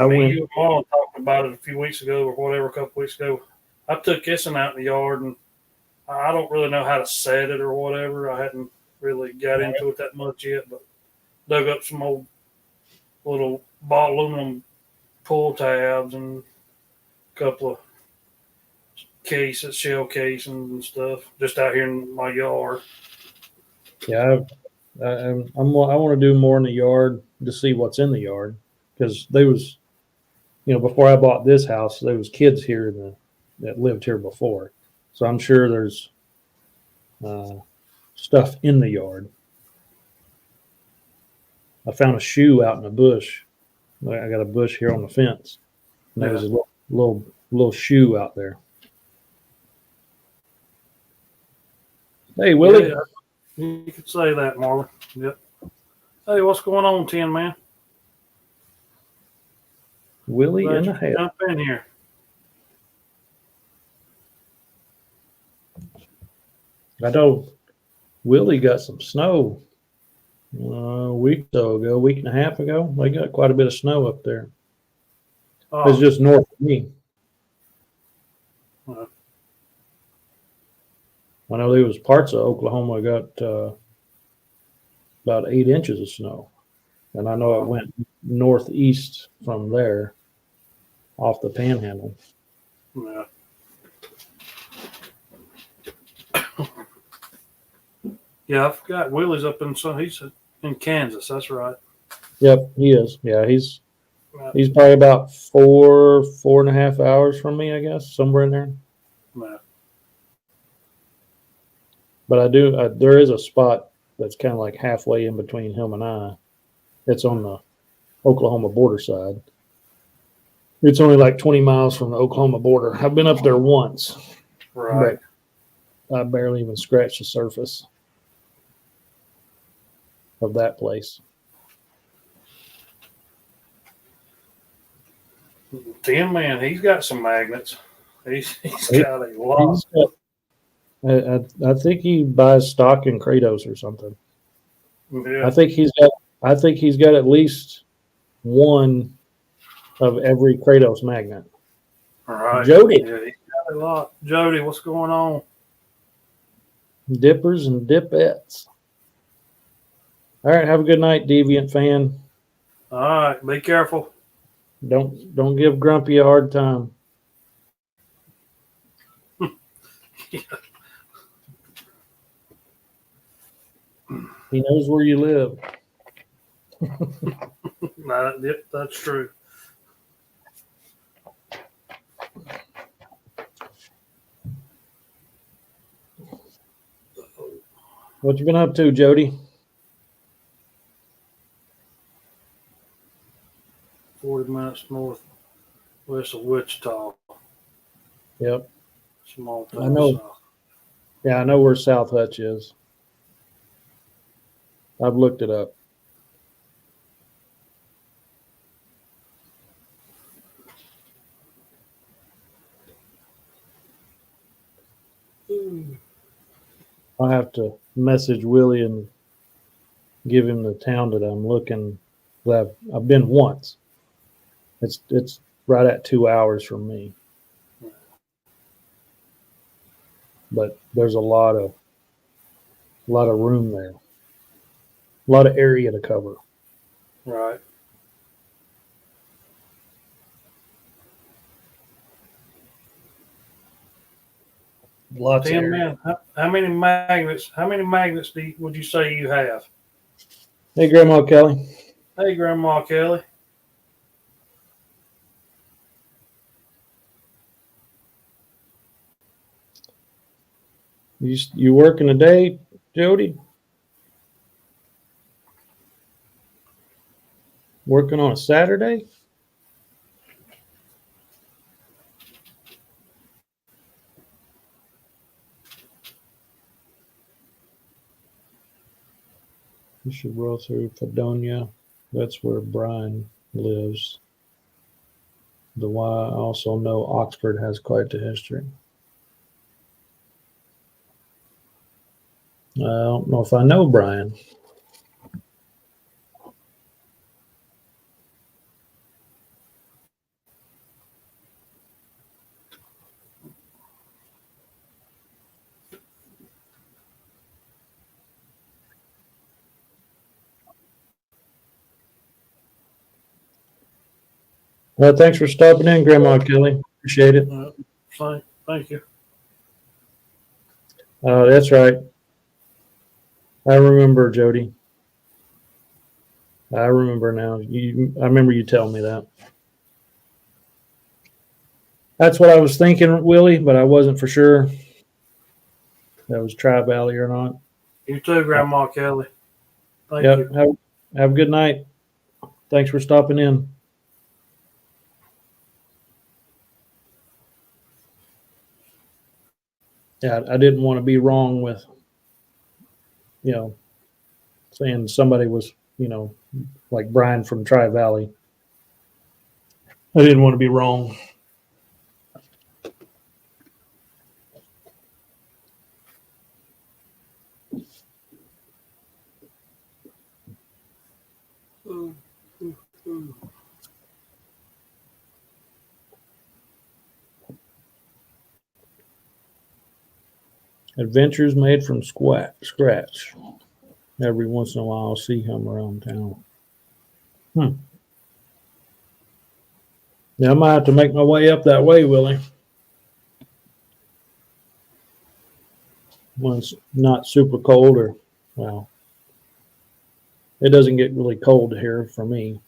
went. You and Mom talked about it a few weeks ago or whatever, a couple weeks ago. I took this one out in the yard, and I don't really know how to set it or whatever. I hadn't really got into it that much yet, but dug up some old little aluminum pull tabs and a couple of cases, shell casings and stuff, just out here in my yard. Yeah, I want to do more in the yard to see what's in the yard, because before I bought this house, there was kids here that lived here before. So I'm sure there's stuff in the yard. I found a shoe out in a bush. I got a bush here on the fence. And there was a little shoe out there. Hey, Willie. Yeah, you could say that, Marlon. Yep. Hey, what's going on, Tin Man? Willie Glad in the you house. jump in here. I know Willie got some snow a week and a half ago. They got quite a bit of snow up there. Oh, It's just north of me. uh, I know there was parts of Oklahoma got about 8 inches of snow. And I know it went northeast from there off the panhandle. yeah. Yeah, I forgot. Willie's up in he's in Kansas. That's right. Yep, he is. Yeah, he's Yeah. probably about 4.5 hours from me, I guess, somewhere in there. Yeah. But there is a spot that's kind of like halfway in between him and I. It's on the Oklahoma border side. It's only like 20 miles from the Oklahoma border. I've been up there once, Right. but I barely even scratched the surface of that place. Tin Man, he's got some magnets. He's got a lot. I think he buys stock in Kratos or something. Yeah. I think he's got at least one of every Kratos magnet. All right. Jody. Yeah, he's got a lot. Jody, what's going on? Dippers and dipettes. All right, have a good night, Deviant fan. All right, be careful. Don't give Grumpy a hard time. He knows where you live. Yep, that's true. What you been up to, Jody? 40 minutes northwest of Wichita. Yep. Small town. I know. South. Yeah, I know where South Hutch is. I've looked it up. I'll have to message Willie and give him the town that I'm looking. I've been once. It's right at 2 hours from me. But there's a lot of room there. A lot of area to cover. Right. Lots of Tin area. Man, how many magnets would you say you have? Hey, Grandma Kelly. Hey, Grandma Kelly. You working today, Jody? Working on a Saturday? You should roll through Fredonia. That's where Brian lives. The why I also know Oxford has quite the history. I don't know if I know Brian. Well, thanks for stopping in, Grandma Kelly. Appreciate it. Thank you. That's right. I remember, Jody. I remember now. I remember you telling me that. That's what I was thinking, Willie, but I wasn't for sure if that was Tri-Valley or not. You too, Grandma Kelly. Thank Yep. you. Have a good night. Thanks for stopping in. Yeah, I didn't want to be wrong with, saying somebody was, like Brian from Tri-Valley. I didn't want to be wrong. Adventures made from scratch. Every once in a while, I'll see him around town. Yeah, I might have to make my way up that way, Willie. When it's not super cold, or, well, it doesn't get really cold here for me.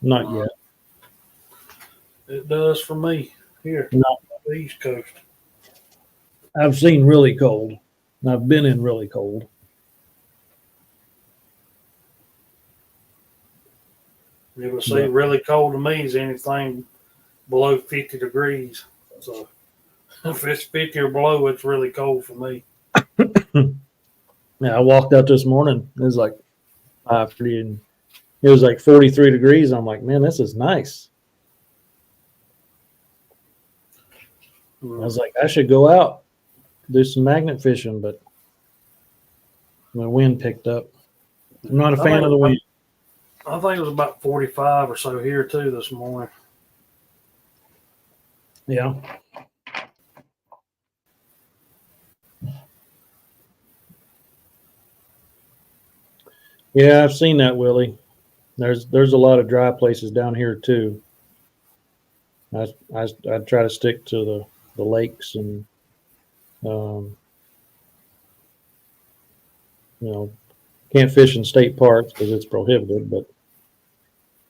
Not yet. It does for me here No. on the East Coast. I've seen really cold. And I've been in really cold. You will see really cold to me is anything below 50 degrees. So if it's 50 or below, it's really cold for me. Yeah, I walked out this morning. It was like 5:30 and it was like 43 degrees. I'm like, man, this is nice. I was like, I should go out, do some magnet fishing, but the wind picked up. I'm not a fan of the wind. I think it was about 45 or so here too this morning. Yeah. Yeah, I've seen that, Willie. There's a lot of dry places down here too. I try to stick to the lakes and can't fish in state parks because it's prohibited, but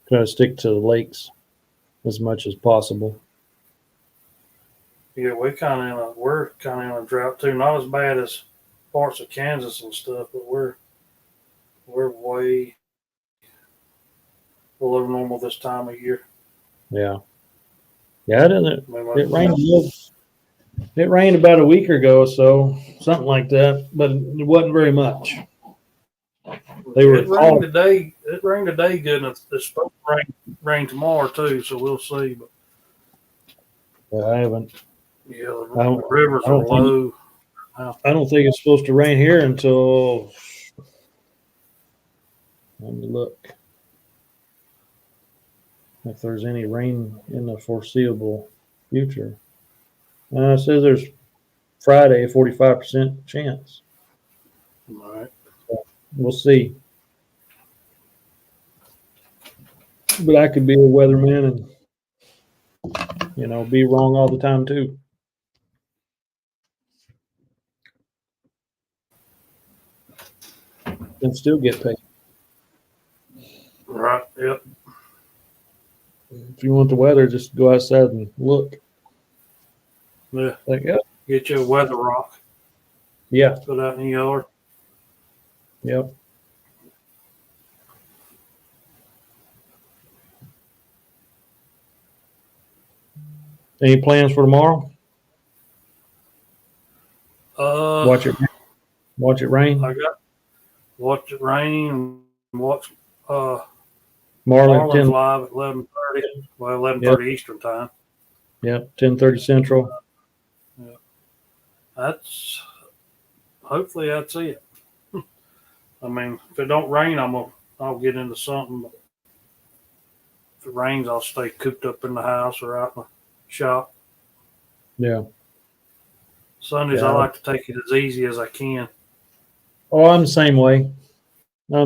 try to stick to the lakes as much as possible. Yeah, we're kind of in a drought too. Not as bad as parts of Kansas and stuff, but we're way below normal this time of year. Yeah. Yeah, it rained. It It rained about a week ago, so something like that, but it wasn't very much. rained today. It rained today good, and it's supposed to rain tomorrow too. So we'll see. But Yeah, I haven't. yeah, the rivers are low. I don't think it's supposed to rain here until. Let me look if there's any rain in the foreseeable future. It says there's Friday a 45% chance. All right. So we'll see. But I could be a weatherman and be wrong all the time too. And still get paid. Right. Yep. If you want the weather, just go outside and look. Yeah. Yeah. Get you a weather rock. Yeah. Put out in the yard. Yep. Any plans for tomorrow? Watch it rain. I got watch it rain. Watch Marlin live at 11:30. Well, 11:30 Eastern time. Yep, 10:30 Central. Yeah. Hopefully that's it. I mean, if it don't rain, I'll get into something. But if it rains, I'll stay cooped up in the house or out in the shop. Yeah. Sundays, I like to take it as easy as I can. Oh, I'm the same way. I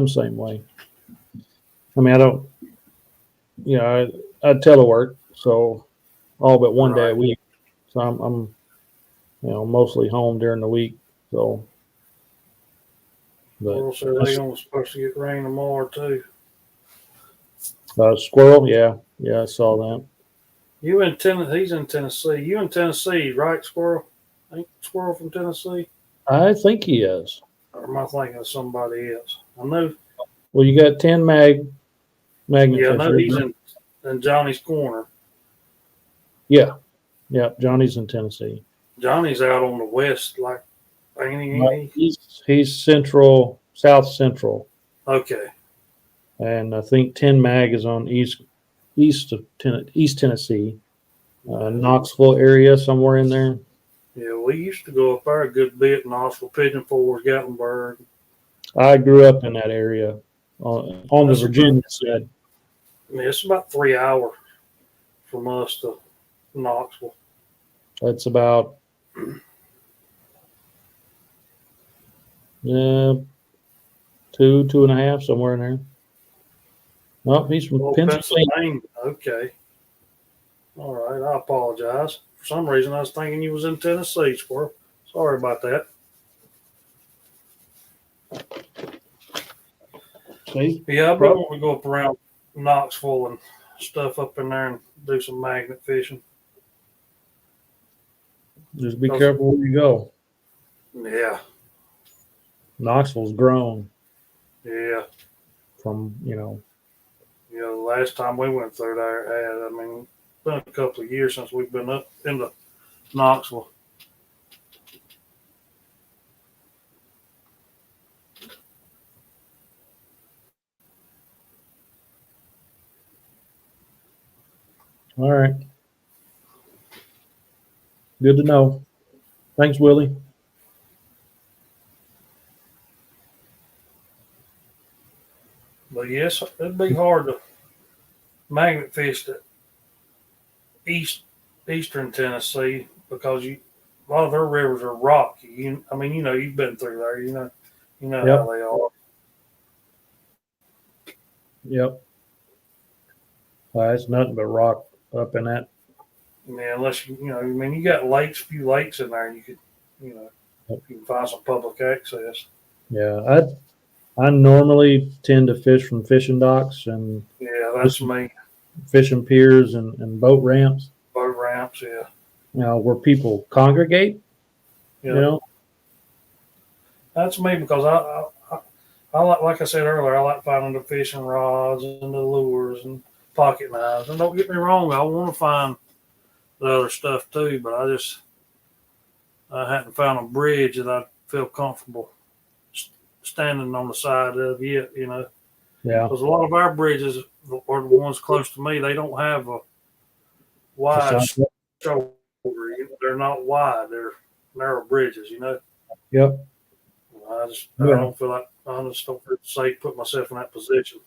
mean, I don't, I telework, so all but one day a week. So I'm mostly home during the week. So, but they're supposed to get rain tomorrow too. Squirrel, yeah, I saw that. You in Tennessee? He's in Tennessee. You in Tennessee, right, Squirrel? Ain't Squirrel from Tennessee? I think he is. Or am I thinking of somebody else? I know. Well, you got 10 magnet Yeah, I know he's fishers. in Johnny's Corner. Yeah. Yeah. Johnny's in Tennessee. Johnny's out on the west, like, ain't he? He's central, south central. Okay. And I think 10 Mag is on East Tennessee, Knoxville area, somewhere in there. Yeah, we used to go up there a good bit in Knoxville, Pigeon Forge, Gatlinburg. I grew up in that area on the Virginia side. I mean, it's about 3 hours from us to Knoxville. That's about 2.5, somewhere in there. No, he's from Pennsylvania. Okay. All right. I apologize. For some reason, I was thinking you was in Tennessee, Squirrel. Sorry about that. See? Yeah, I've been wanting to go up around Knoxville and stuff up in there and do some magnet fishing. Just be careful where you go. Yeah. Knoxville's grown. Yeah. From, the last time we went through there, it's been a couple of years since we've been up into Knoxville. All right. Good to know. Thanks, Willie. But yes, it'd be hard to magnet fish the eastern Tennessee because a lot of their rivers are rocky. You've been through there. You know Yep. how they are. Yep. It's nothing but rock up in that. Yeah, unless you got few lakes in there. You could, you can find some public access. Yeah, I normally tend to fish from fishing docks and that's me. Fishing piers and boat ramps. Boat ramps, yeah. Where people congregate. Yeah. That's me because I like I said earlier, I like finding the fishing rods and the lures and pocket knives. And don't get me wrong, I want to find the other stuff too, but I hadn't found a bridge that I feel comfortable standing on the side of yet, Yeah. Because a lot of our bridges, or the ones close to me, they don't have a wide shoulder. They're not wide. They're narrow bridges, Yep. I don't feel like I just don't feel safe put myself in that position.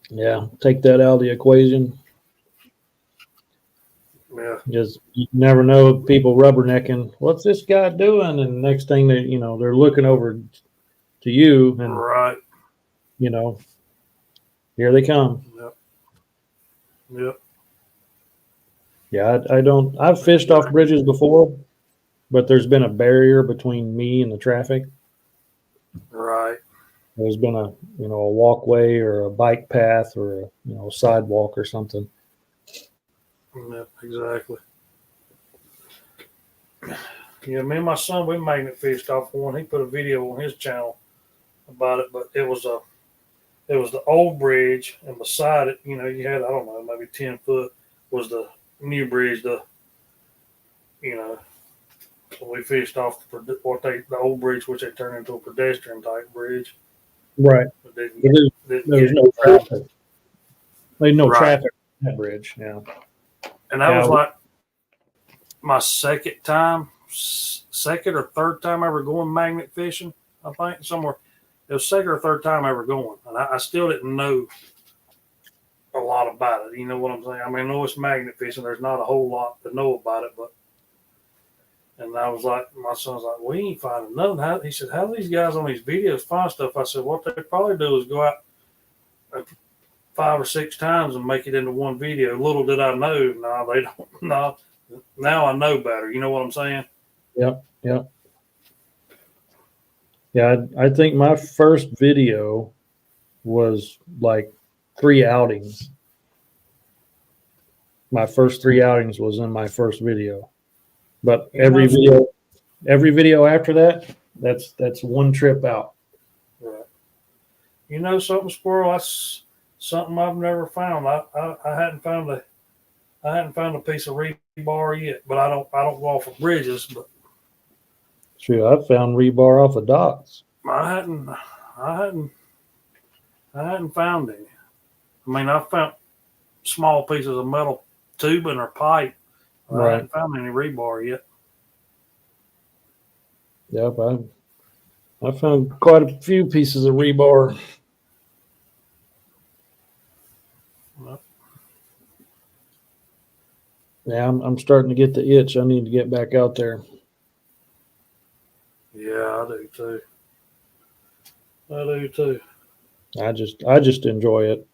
Yeah, take that out of the equation. Yeah. Just you never know people rubbernecking. What's this guy doing? And next thing they're looking over to you and right. Here they come. Yep. Yeah, I've fished off bridges before, but there's been a barrier between me and the traffic. Right. There's been a walkway or a bike path or a sidewalk or something. Yep, exactly. Yeah, me and my son, we magnet fished off one. He put a video on his channel about it, but it was the old bridge, and beside it, you had, I don't know, maybe 10 foot was the new bridge. So we fished off the old bridge, which they turned into a pedestrian type bridge. Right. There's no traffic. There's no traffic on that bridge. Yeah. And that was like my second or third time ever going magnet fishing. I think somewhere. It was second or third time ever going, and I still didn't know a lot about it. You know what I'm saying? I know it's magnet fishing. There's not a whole lot to know about it, and I was like, my son's like, we ain't finding nothing. He said, how do these guys on these videos find stuff? I said, what they probably do is go out 5 or 6 times and make it into one video. Little did I know. No, they don't. No, now I know better. You know what I'm saying? Yep. Yeah, I think my first video was like 3 outings. my first 3 outings was in my first video. But You know, every video after that, that's one trip out. right. You know something, Squirrel? That's something I've never found. I hadn't found a piece of rebar yet, but I don't go off of bridges, but True, I've found rebar off of docks. I hadn't I hadn't I hadn't found any. I mean, I found small pieces of metal tubing or pipe. But I Right. hadn't found any rebar yet. Yep, I found quite a few pieces of rebar. Well, Yeah, I'm starting to get the itch. I need to get back out there. yeah, I do too. I do too. I just enjoy it.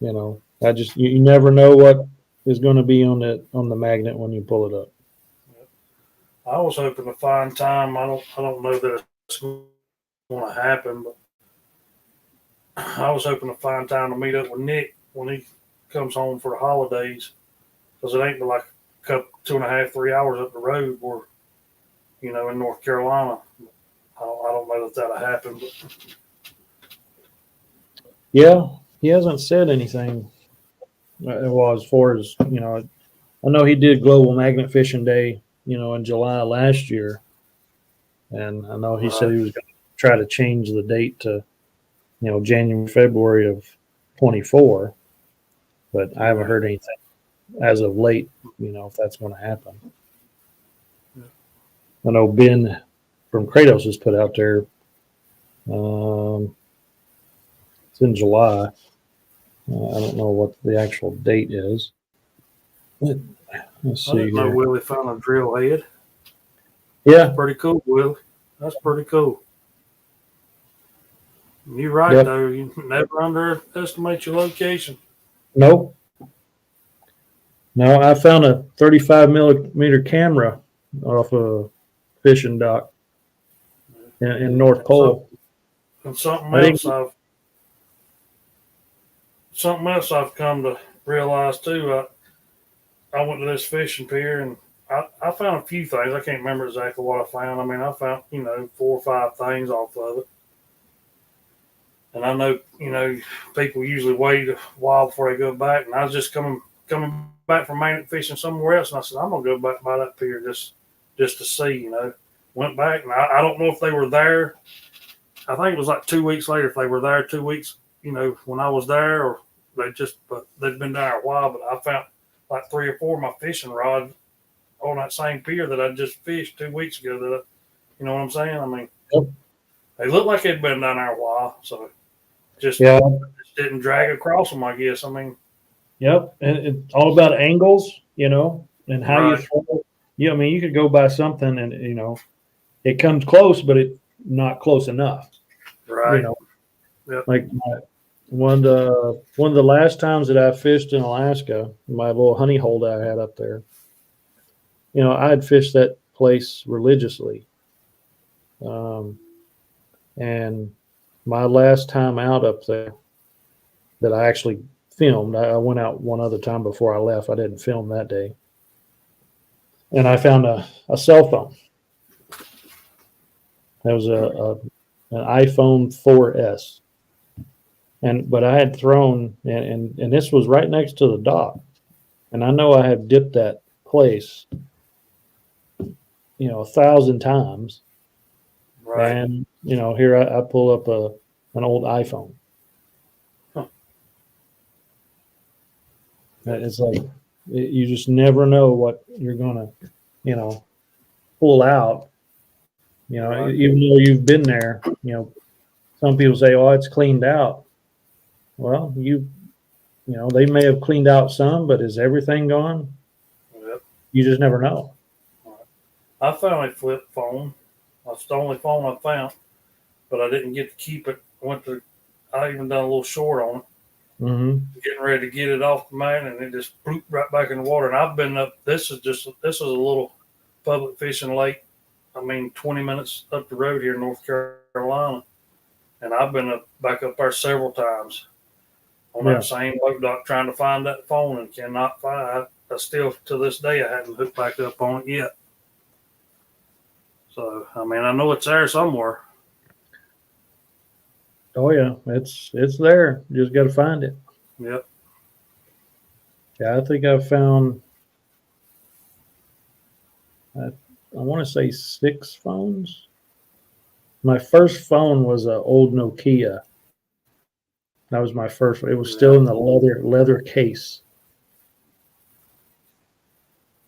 You know, you never know what is going to be on the magnet when you pull it up. I was hoping to find time. I don't know that it's going to happen, but I was hoping to find time to meet up with Nick when he comes home for the holidays, because it ain't but like a couple, 2.5, 3 hours up the road. We're, in North Carolina. I don't know that that'll happen, but Yeah, he hasn't said anything. Well, as far as I know he did Global Magnet Fishing Day, in July last year, and I know he said he was going to try to change the date to, January, February of 24, but I haven't heard anything as of late, if that's going to happen. I know Ben from Kratos has put out there. It's in July. I don't know what the actual date is. Let's I see didn't know here. Willie found a drill head. Yeah, Pretty cool, Willie. That's pretty cool. You're right, Yep. though. You never underestimate your location. nope. No, I found a 35 millimeter camera off a fishing dock in North Pole. And something I think- else I've come to realize too. I went to this fishing pier and I found a few things. I can't remember exactly what I found. I mean, I found 4 or 5 things off of it. And I know people usually wait a while before they go back. And I was just coming back from magnet fishing somewhere else, and I said I'm gonna go back by that pier just to see. Went back, and I don't know if they were there. I think it was like 2 weeks later if they were there 2 weeks. When I was there, or but they'd been there a while. But I found like 3 or 4 of my fishing rods on that same pier that I just fished 2 weeks ago. You know what I'm saying? I mean, Yep. they looked like they'd been down there a while, so just didn't drag across them, I guess. I mean, Yep, and it's all about angles, and how you throw it. Yeah, I mean, you could go by something, and it comes close, but it's not close enough. right? Yep. Like one of the last times that I fished in Alaska, my little honey hole that I had up there. I had fished that place religiously, and my last time out up there that I actually filmed. I went out one other time before I left. I didn't film that day. And I found a cell phone. That was an iPhone 4S. But I had thrown, and this was right next to the dock. And I know I have dipped that place, 1,000 times. Right. And, here I pull up an old iPhone. It's like you just never know what you're gonna, pull out. Right. Even though you've been there, some people say, "Oh, it's cleaned out." Well, they may have cleaned out some, but is everything gone? Yep. You just never know. I found a flip phone. That's the only phone I found, but I didn't get to keep it. I even done a little short on it. Mm-hmm. Getting ready to get it off the magnet, and it just pooped right back in the water. And I've been up. This is a little public fishing lake. I mean, 20 minutes up the road here in North Carolina, and I've been back up there several times on that same boat dock trying to find that phone and cannot find. I still, to this day, I haven't hooked back up on it yet. So, I mean, I know it's there somewhere. Oh yeah, it's there. You just got to find it. Yep. Yeah, I think I've found. I want to say 6 phones. My first phone was an old Nokia. That was my first. It was still in the leather case.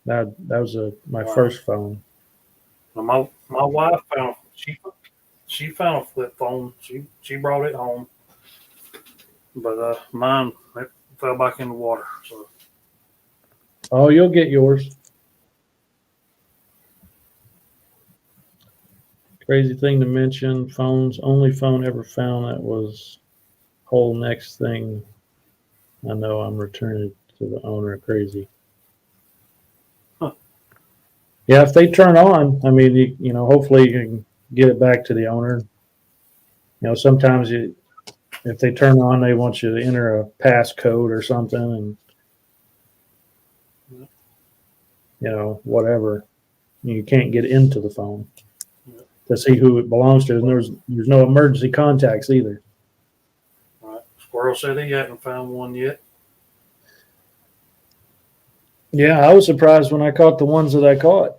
That was my first phone. My wife found she found a flip phone. She brought it home, but mine it fell back in the water. So Oh, you'll get yours. Crazy thing to mention. Phones. Only phone ever found that was whole. Next thing I know, I'm returning it to the owner. Crazy. Huh. Yeah, if they turn on, I mean, you know, hopefully you can get it back to the owner. You know, sometimes if they turn on, they want you to enter a passcode or something, and you know, whatever. You can't get into the phone to see who it belongs to, and there's no emergency contacts either. right. Squirrel said he hadn't found one yet. Yeah, I was surprised when I caught the ones that I caught.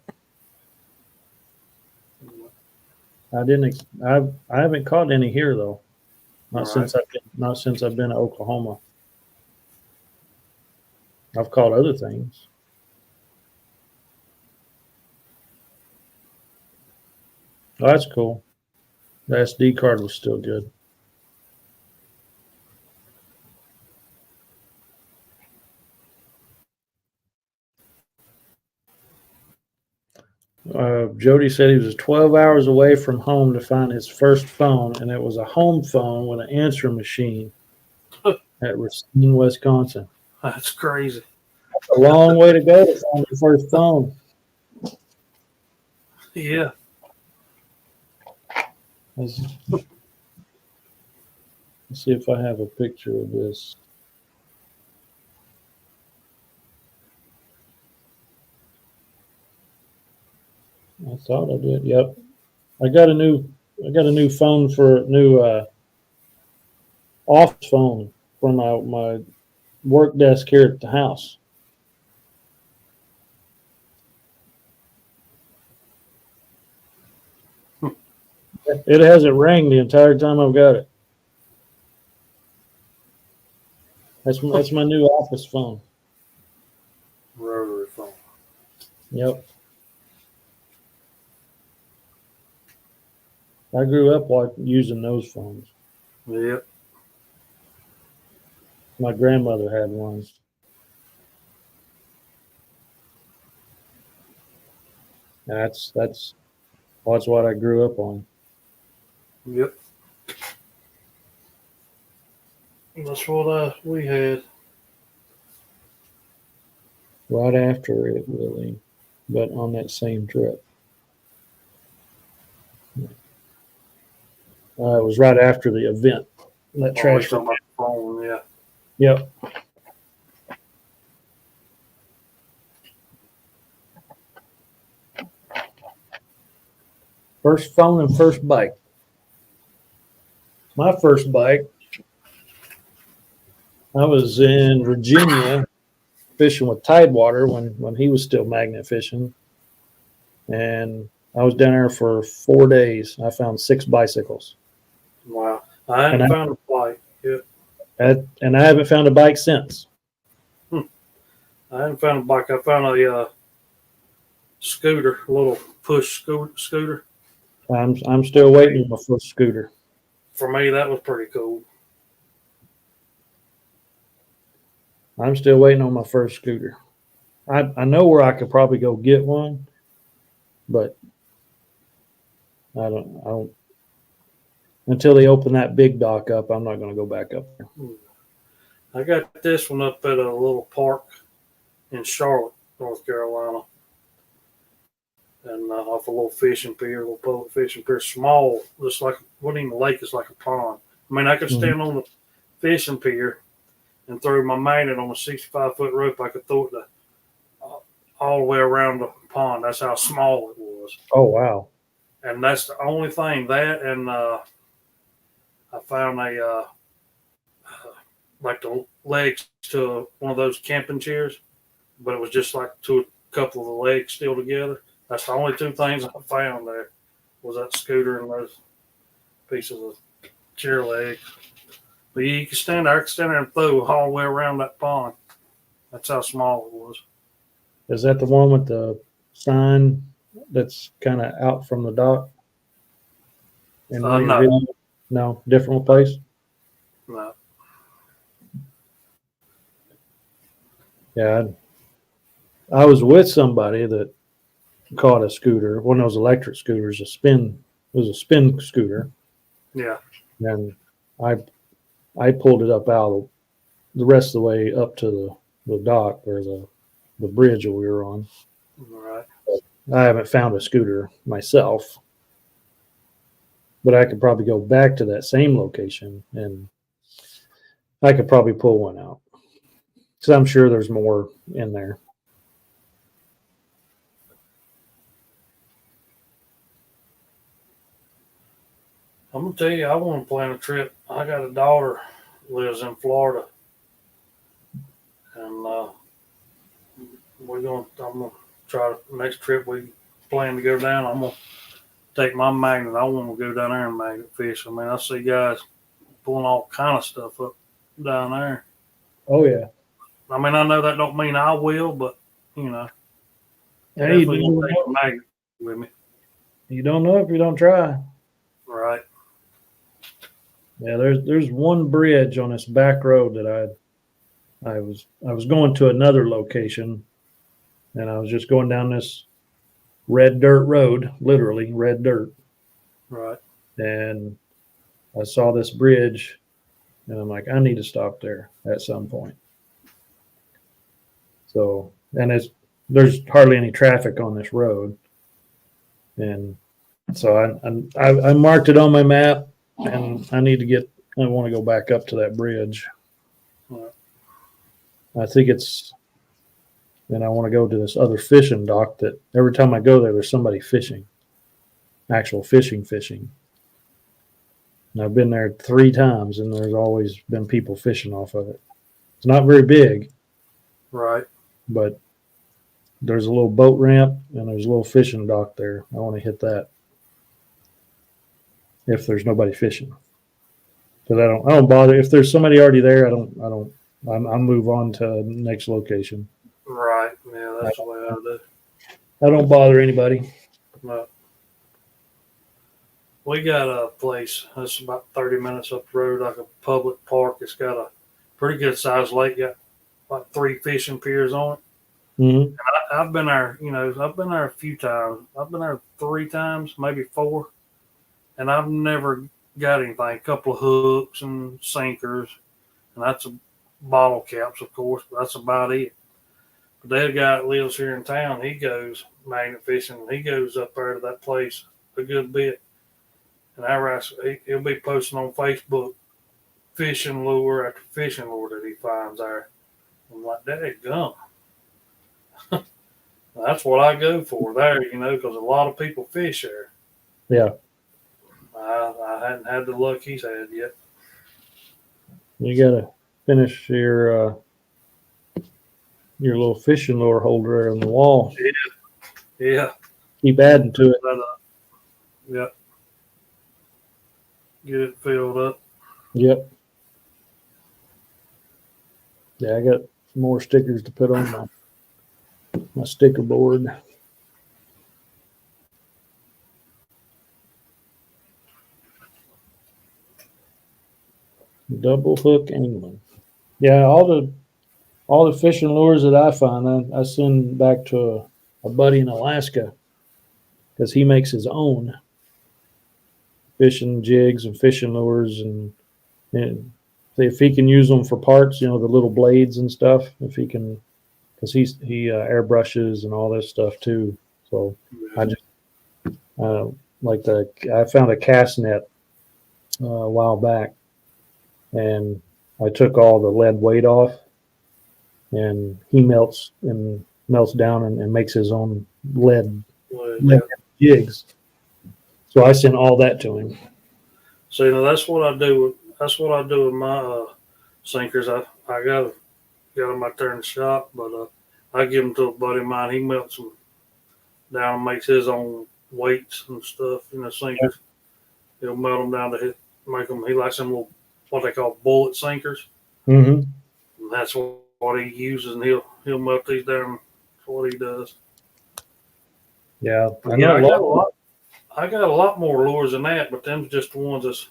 I didn't. I haven't caught any here though. Not since I've been to Oklahoma. I've caught other things. Oh, that's cool. The SD card was still good. Jody said he was 12 hours away from home to find his first phone, and it was a home phone with an answering machine at Racine, Wisconsin. That's crazy. A long way to go to find your first phone. Yeah. Let's see if I have a picture of this. I thought I did. Yep. I got a new phone for a new office phone for my work desk here at the house. It hasn't rang the entire time I've got it. That's my new office phone. Rotary phone. Yep. I grew up using those phones. Yep. My grandmother had one. That's what I grew up on. Yep. That's what we had. Right after it, really, but on that same trip. It was right after the event. That trash. Talking about the phone, yeah. Yep. First phone and first bike. My first bike, I was in Virginia fishing with Tidewater when he was still magnet fishing. And I was down there for 4 days. I found 6 bicycles. Wow. I haven't found a bike yet. And I haven't found a bike since. I haven't found a bike. I found a scooter, a little push scooter. I'm still waiting on my first scooter. For me, that was pretty cool. I'm still waiting on my first scooter. I know where I could probably go get one, but I don't until they open that big dock up, I'm not going to go back up there. I got this one up at a little park in Charlotte, North Carolina. And off a little fishing pier, little public fishing pier, small, just like, wasn't even a lake, it's like a pond. I mean, I could stand on the fishing pier and throw my magnet on a 65-foot rope. I could throw it to all the way around the pond. That's how small it was. Oh, wow. And that's the only thing. That and I found like the legs to one of those camping chairs, but it was just like a couple of the legs still together. That's the only two things I found there was that scooter and those pieces of chair legs. But you can stand there, and throw all the way around that pond. That's how small it was. Is that the one with the sign that's kind of out from the dock? No. No, different place? No. Yeah, I was with somebody that caught a scooter, one of those electric scooters, it was a spin scooter. Yeah. And I pulled it up out the rest of the way up to the dock or the bridge that we were on. Right. I haven't found a scooter myself, but I could probably go back to that same location and I could probably pull one out. So I'm sure there's more in there. I'm gonna tell you, I want to plan a trip. I got a daughter lives in Florida, and I'm gonna try next trip we plan to go down. I'm gonna take my magnet. I want to go down there and magnet fish. I mean, I see guys pulling all kind of stuff up down there. Oh yeah. I mean, I know that don't mean I will, but you know, Hey, definitely gonna take a magnet with me. you don't know if you don't try. Right. Yeah, there's one bridge on this back road that I was going to another location, and I was just going down this red dirt road, literally red dirt, Right. and I saw this bridge, and I'm like, I need to stop there at some point. So, and there's hardly any traffic on this road, and so I marked it on my map, and I want to go back up to that bridge. Right. I think and I want to go to this other fishing dock that every time I go there's somebody fishing, actual fishing. And I've been there 3 times, and there's always been people fishing off of it. It's not very big, Right. but there's a little boat ramp and there's a little fishing dock there. I want to hit that if there's nobody fishing. Because I don't bother if there's somebody already there. I move on to next location. Right. Yeah, that's the way I do. I don't bother anybody. No. We got a place that's about 30 minutes up the road, like a public park. It's got a pretty good sized lake, got like 3 fishing piers on it. Mm-hmm. I've been there, I've been there a few times. I've been there 3 times, maybe 4, and I've never got anything. A couple of hooks and sinkers, and that's bottle caps, of course, but that's about it. But that guy that lives here in town, he goes magnet fishing. He goes up there to that place a good bit. And he'll be posting on Facebook fishing lure after fishing lure that he finds there. I'm like, dadgum. That's what I go for there, because a lot of people fish there. Yeah. I hadn't had the luck he's had yet. You got to finish your little fishing lure holder on the wall. Yeah. Keep adding to it. Yeah. Get it filled up. Yep. Yeah, I got some more stickers to put on my sticker board. Double hook angling. Yeah, all the fishing lures that I find, I send back to a buddy in Alaska because he makes his own fishing jigs and fishing lures, and if he can use them for parts, the little blades and stuff, if he can, because he airbrushes and all this stuff too. So I just I found a cast net a while back, and I took all the lead weight off, and he melts in melts down and makes his own lead Yeah. jigs. So I sent all that to him. So that's what I do. That's what I do with my sinkers. I got them out there in the shop, but I give them to a buddy of mine. He melts them down and makes his own weights and stuff. Sinkers. He'll melt them down to make them. He likes them little what they call bullet sinkers. Mm-hmm. And that's what he uses, and he'll melt these down. That's what he does. Yeah, I got a lot more lures than that, but them's just the ones that's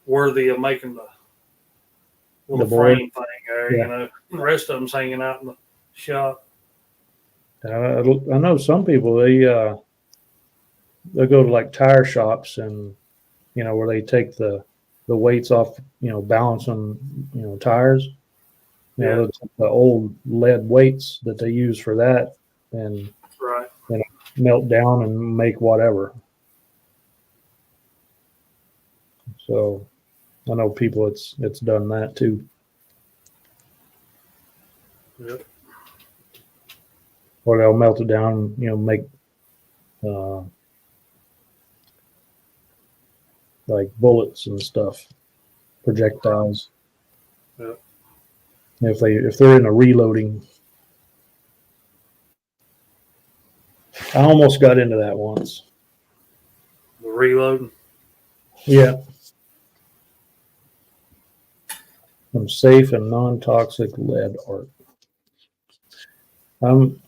worthy of making the little frame thing there. Yeah. The rest of them's hanging out in the shop. I know some people they'll go to like tire shops and where they take the weights off, balance on tires. Yeah. The old lead weights that they use for that, and Right. Melt down and make whatever. So I know people it's done that too. Yep. Or they'll melt it down, make like bullets and stuff, projectiles. Yep. If they're in a reloading. I almost got into that once. The reloading. Yeah. Some safe and non-toxic lead art. I'm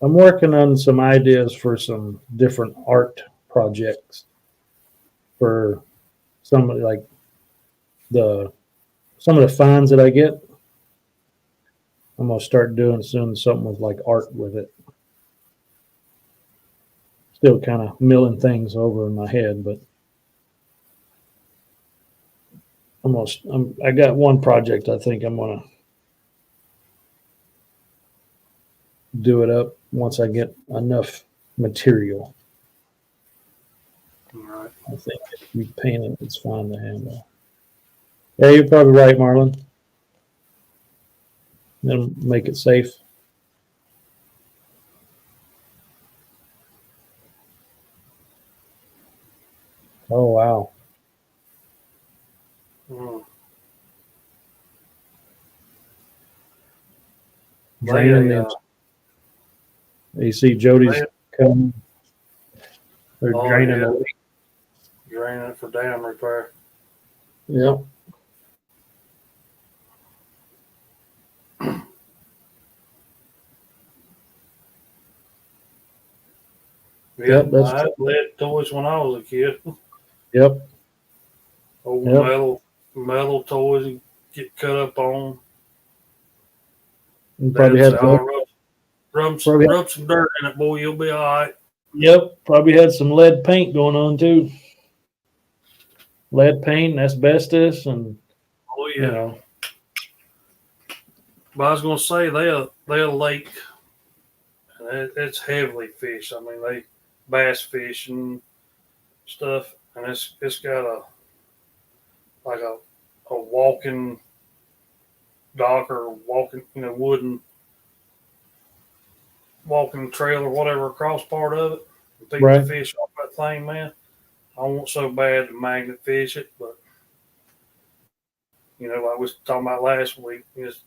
working on some ideas for some different art projects for some of the finds that I get. I'm gonna start doing soon something with like art with it. Still kind of milling things over in my head, but I got one project I think I'm gonna do it up once I get enough material. All right. I think if you paint it, it's fine to handle. Yeah, you're probably right, Marlon. Then make it safe. Oh wow. Draining you see Jody's coming. They're draining the lake. Draining it for dam repair. Yep. Yep, I had lead toys when I was a kid. Yep. Old metal toys and get cut up on. You probably had rub some dirt in it, boy. You'll be all right. Yep. Probably had some lead paint going on too. Lead paint and asbestos and But I was gonna say they're lake, and it's heavily fished. I mean they bass fish and stuff, and it's got a walking dock or walking wooden walking trail or whatever across part of it. Pick the fish off that thing, man. I want so bad to magnet fish it, but like we was talking about last week, you just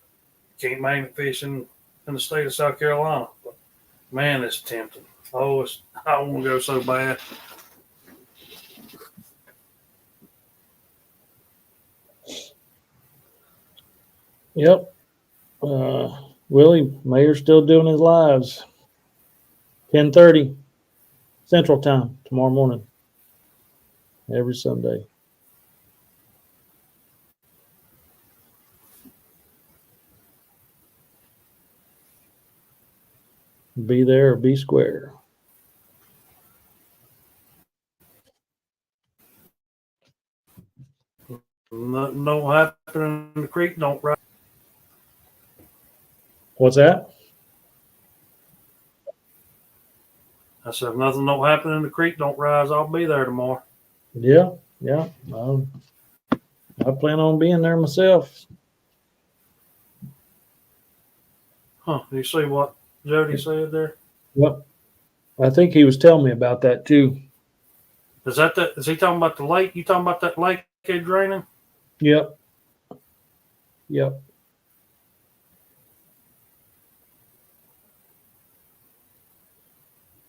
can't magnet fish in the state of South Carolina. But man, it's tempting. I want to go so bad. Yep. Willie Mayer's still doing his lives. 10:30 Central Time tomorrow morning. Every Sunday. Be there or be square. Nothing don't happen in the creek, don't rise. What's that? I said, if nothing don't happen in the creek, don't rise. I'll be there tomorrow. Yeah. I plan on being there myself. Huh? You see what Jody said there? Yep. I think he was telling me about that too. Is that the? Is he talking about the lake? You talking about that lake it draining? Yep. Yep.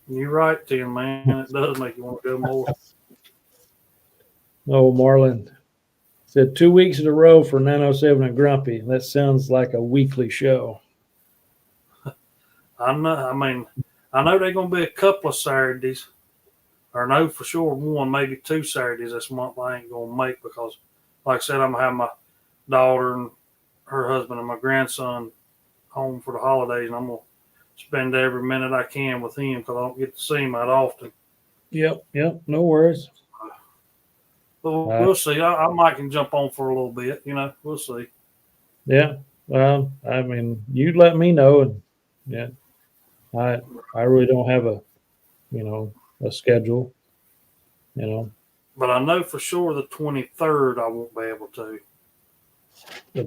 You're right, Tim, man. It does make you want to go more. Oh, Marlon said 2 weeks in a row for 907 and Grumpy. That sounds like a weekly show. I know. I mean, I know they're gonna be a couple of Saturdays, or no, for sure one, maybe 2 Saturdays this month. I ain't gonna make because, like I said, I'm gonna have my daughter and her husband and my grandson home for the holidays, and I'm gonna spend every minute I can with him because I don't get to see him that often. Yep. Yep. No worries. But we'll see. I might can jump on for a little bit. We'll see. Yeah. Well, I mean, you let me know, and yeah, I really don't have a schedule. But I know for sure the 23rd I won't be able to. The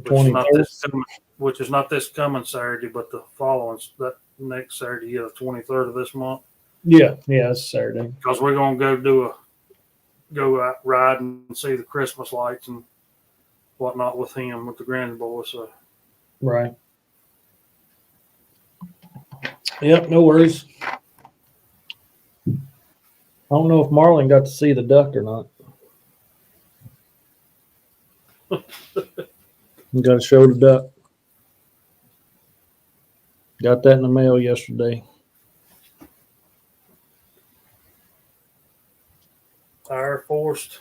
Which is not 23rd. this coming Saturday, but the following that next Saturday, yeah, the 23rd of this month. Yeah. Yeah. It's Saturday. Because we're gonna go out ride and see the Christmas lights and whatnot with him with the grandboy. So Right. Yep. No worries. I don't know if Marlon got to see the duck or not. You got to show the duck. Got that in the mail yesterday. Air Force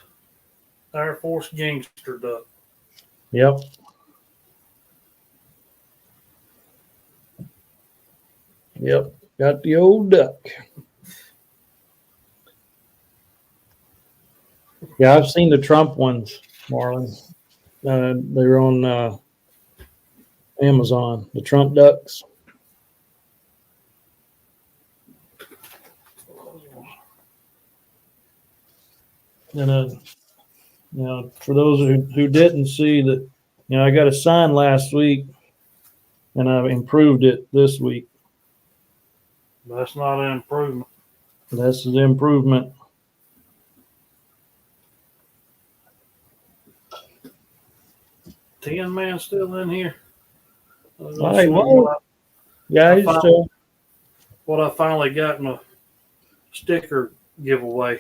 gangster duck. Yep. Yep. Got the old duck. Yeah, I've seen the Trump ones, Marlon. They're on Amazon. The Trump ducks. And for those who didn't see that, I got a sign last week, and I've improved it this week. That's not an improvement. That's the improvement. Tin Man still in here. Hey, yeah, he's still. What I finally got in a sticker giveaway.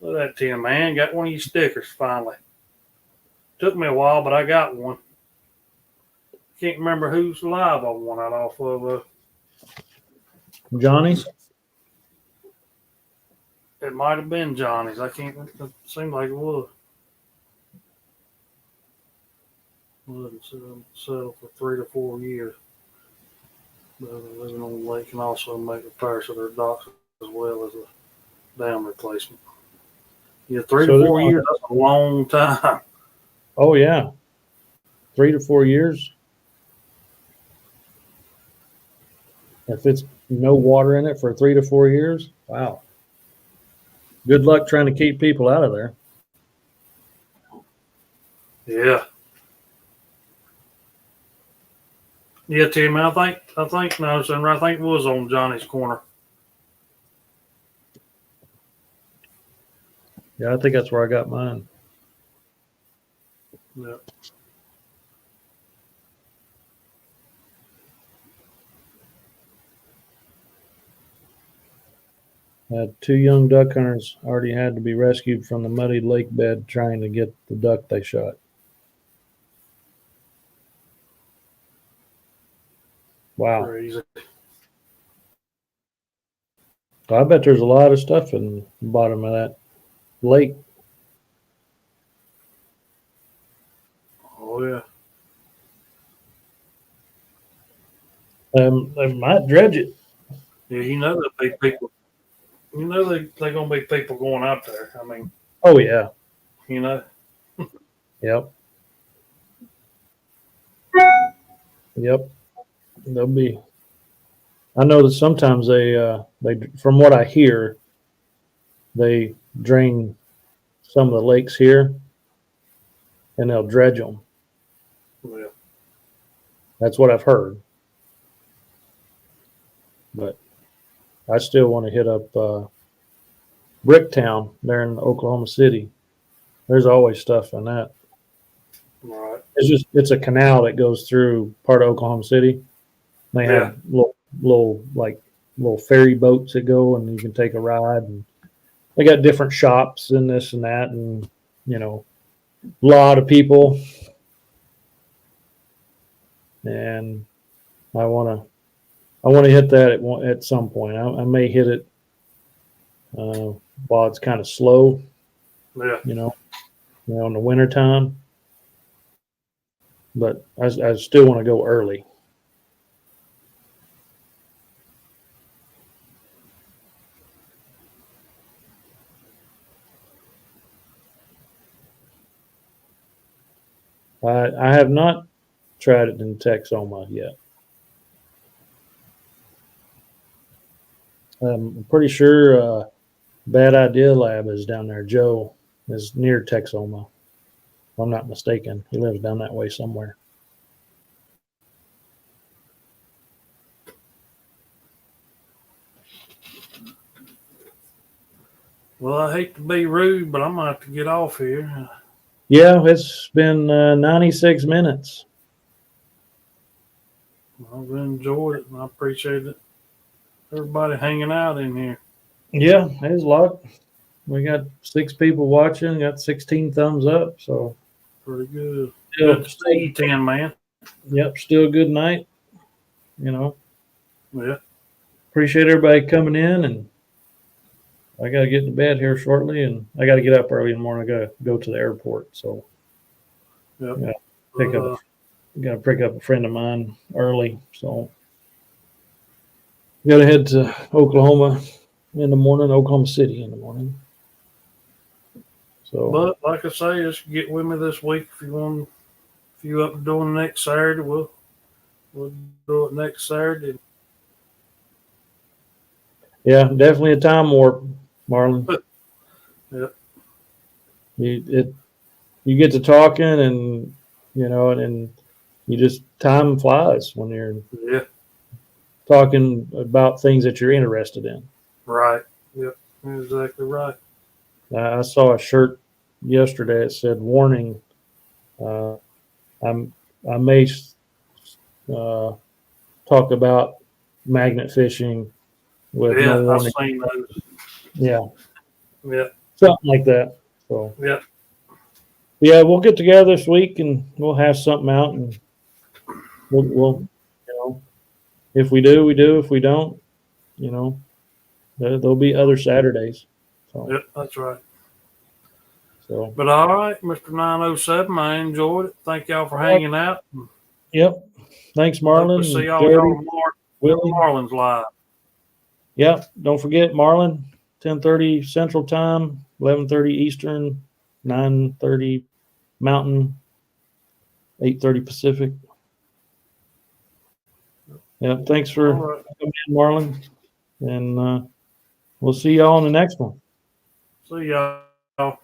Look at that, Tin Man. Got one of your stickers finally. Took me a while, but I got one. Can't remember who's live I won that off of. Johnny's. It might have been Johnny's. I can't. It seemed like it was. Wouldn't settle for 3 to 4 years. Living on the lake can also make repairs to their docks as well as a dam replacement. Yeah, 3 to 4 years, that's a long time. Oh, yeah. 3 to 4 years. If it's no water in it for 3 to 4 years, wow. Good luck trying to keep people out of there. Yeah. Yeah, Tim, I think no, I think it was on Johnny's corner. Yeah, I think that's where I got mine. Yeah. Two young duck hunters already had to be rescued from the muddy lake bed trying to get the duck they shot. Wow. Crazy. I bet there's a lot of stuff in the bottom of that lake. Oh, yeah. They might dredge it. Yeah, there'll be people. They're going to be people going out there. I mean. Oh, yeah. Yep. Yep. They'll be. I know that sometimes they from what I hear, they drain some of the lakes here, and they'll dredge them. Yeah. That's what I've heard. but I still want to hit up Bricktown there in Oklahoma City. There's always stuff in that. Right. It's a canal that goes through part of Oklahoma City. They have little ferry boats that go, and you can take a ride. And they got different shops and this and that, and a lot of people. And I want to hit that at some point. I may hit it while it's kind of slow. Yeah. In the wintertime. But I still want to go early. I have not tried it in Texoma yet. I'm pretty sure Bad Idea Lab is down there. Joe is near Texoma. If I'm not mistaken. He lives down that way somewhere. Well, I hate to be rude, but I'm going to have to get off here. Yeah, it's been 96 minutes. I've enjoyed it, and I appreciate it. Everybody hanging out in here. Yeah, there's a lot. We got 6 people watching, got 16 thumbs up, so Pretty good. still, Good to see you, 10 man. Yep, still a good night. Yeah. Appreciate everybody coming in, and I got to get to bed here shortly, and I got to get up early in the morning. I got to go to the airport, so Yep. got to pick up a friend of mine early, so got to head to Oklahoma in the morning, Oklahoma City in the morning. So, But like I say, just get with me this week if you want. If you up doing next Saturday, we'll do it next Saturday. yeah, definitely a time warp, Marlon. Yep. You get to talking, and and you just time flies when you're talking about things that you're interested in. Right. Yep. Exactly right. I saw a shirt yesterday. It said, "Warning: I may talk about magnet fishing with no warning." I've seen those. Yeah, Yeah. something like that. So Yeah. yeah, we'll get together this week and we'll have something out, and we'll if we do, we do. If we don't, there'll be other Saturdays. So, Yep. That's right. So, But all right, Mr. 907, I enjoyed it. Thank y'all for hanging out. yep. Thanks, Marlon. We'll see all Jody, y'all tomorrow. Willie. Marlon's live. Yep. Don't forget Marlon, 10:30 Central Time, 11:30 Eastern, 9:30 Mountain, 8:30 Pacific. Yeah. Thanks for coming in, Marlon. And we'll see y'all on the next one. See y'all.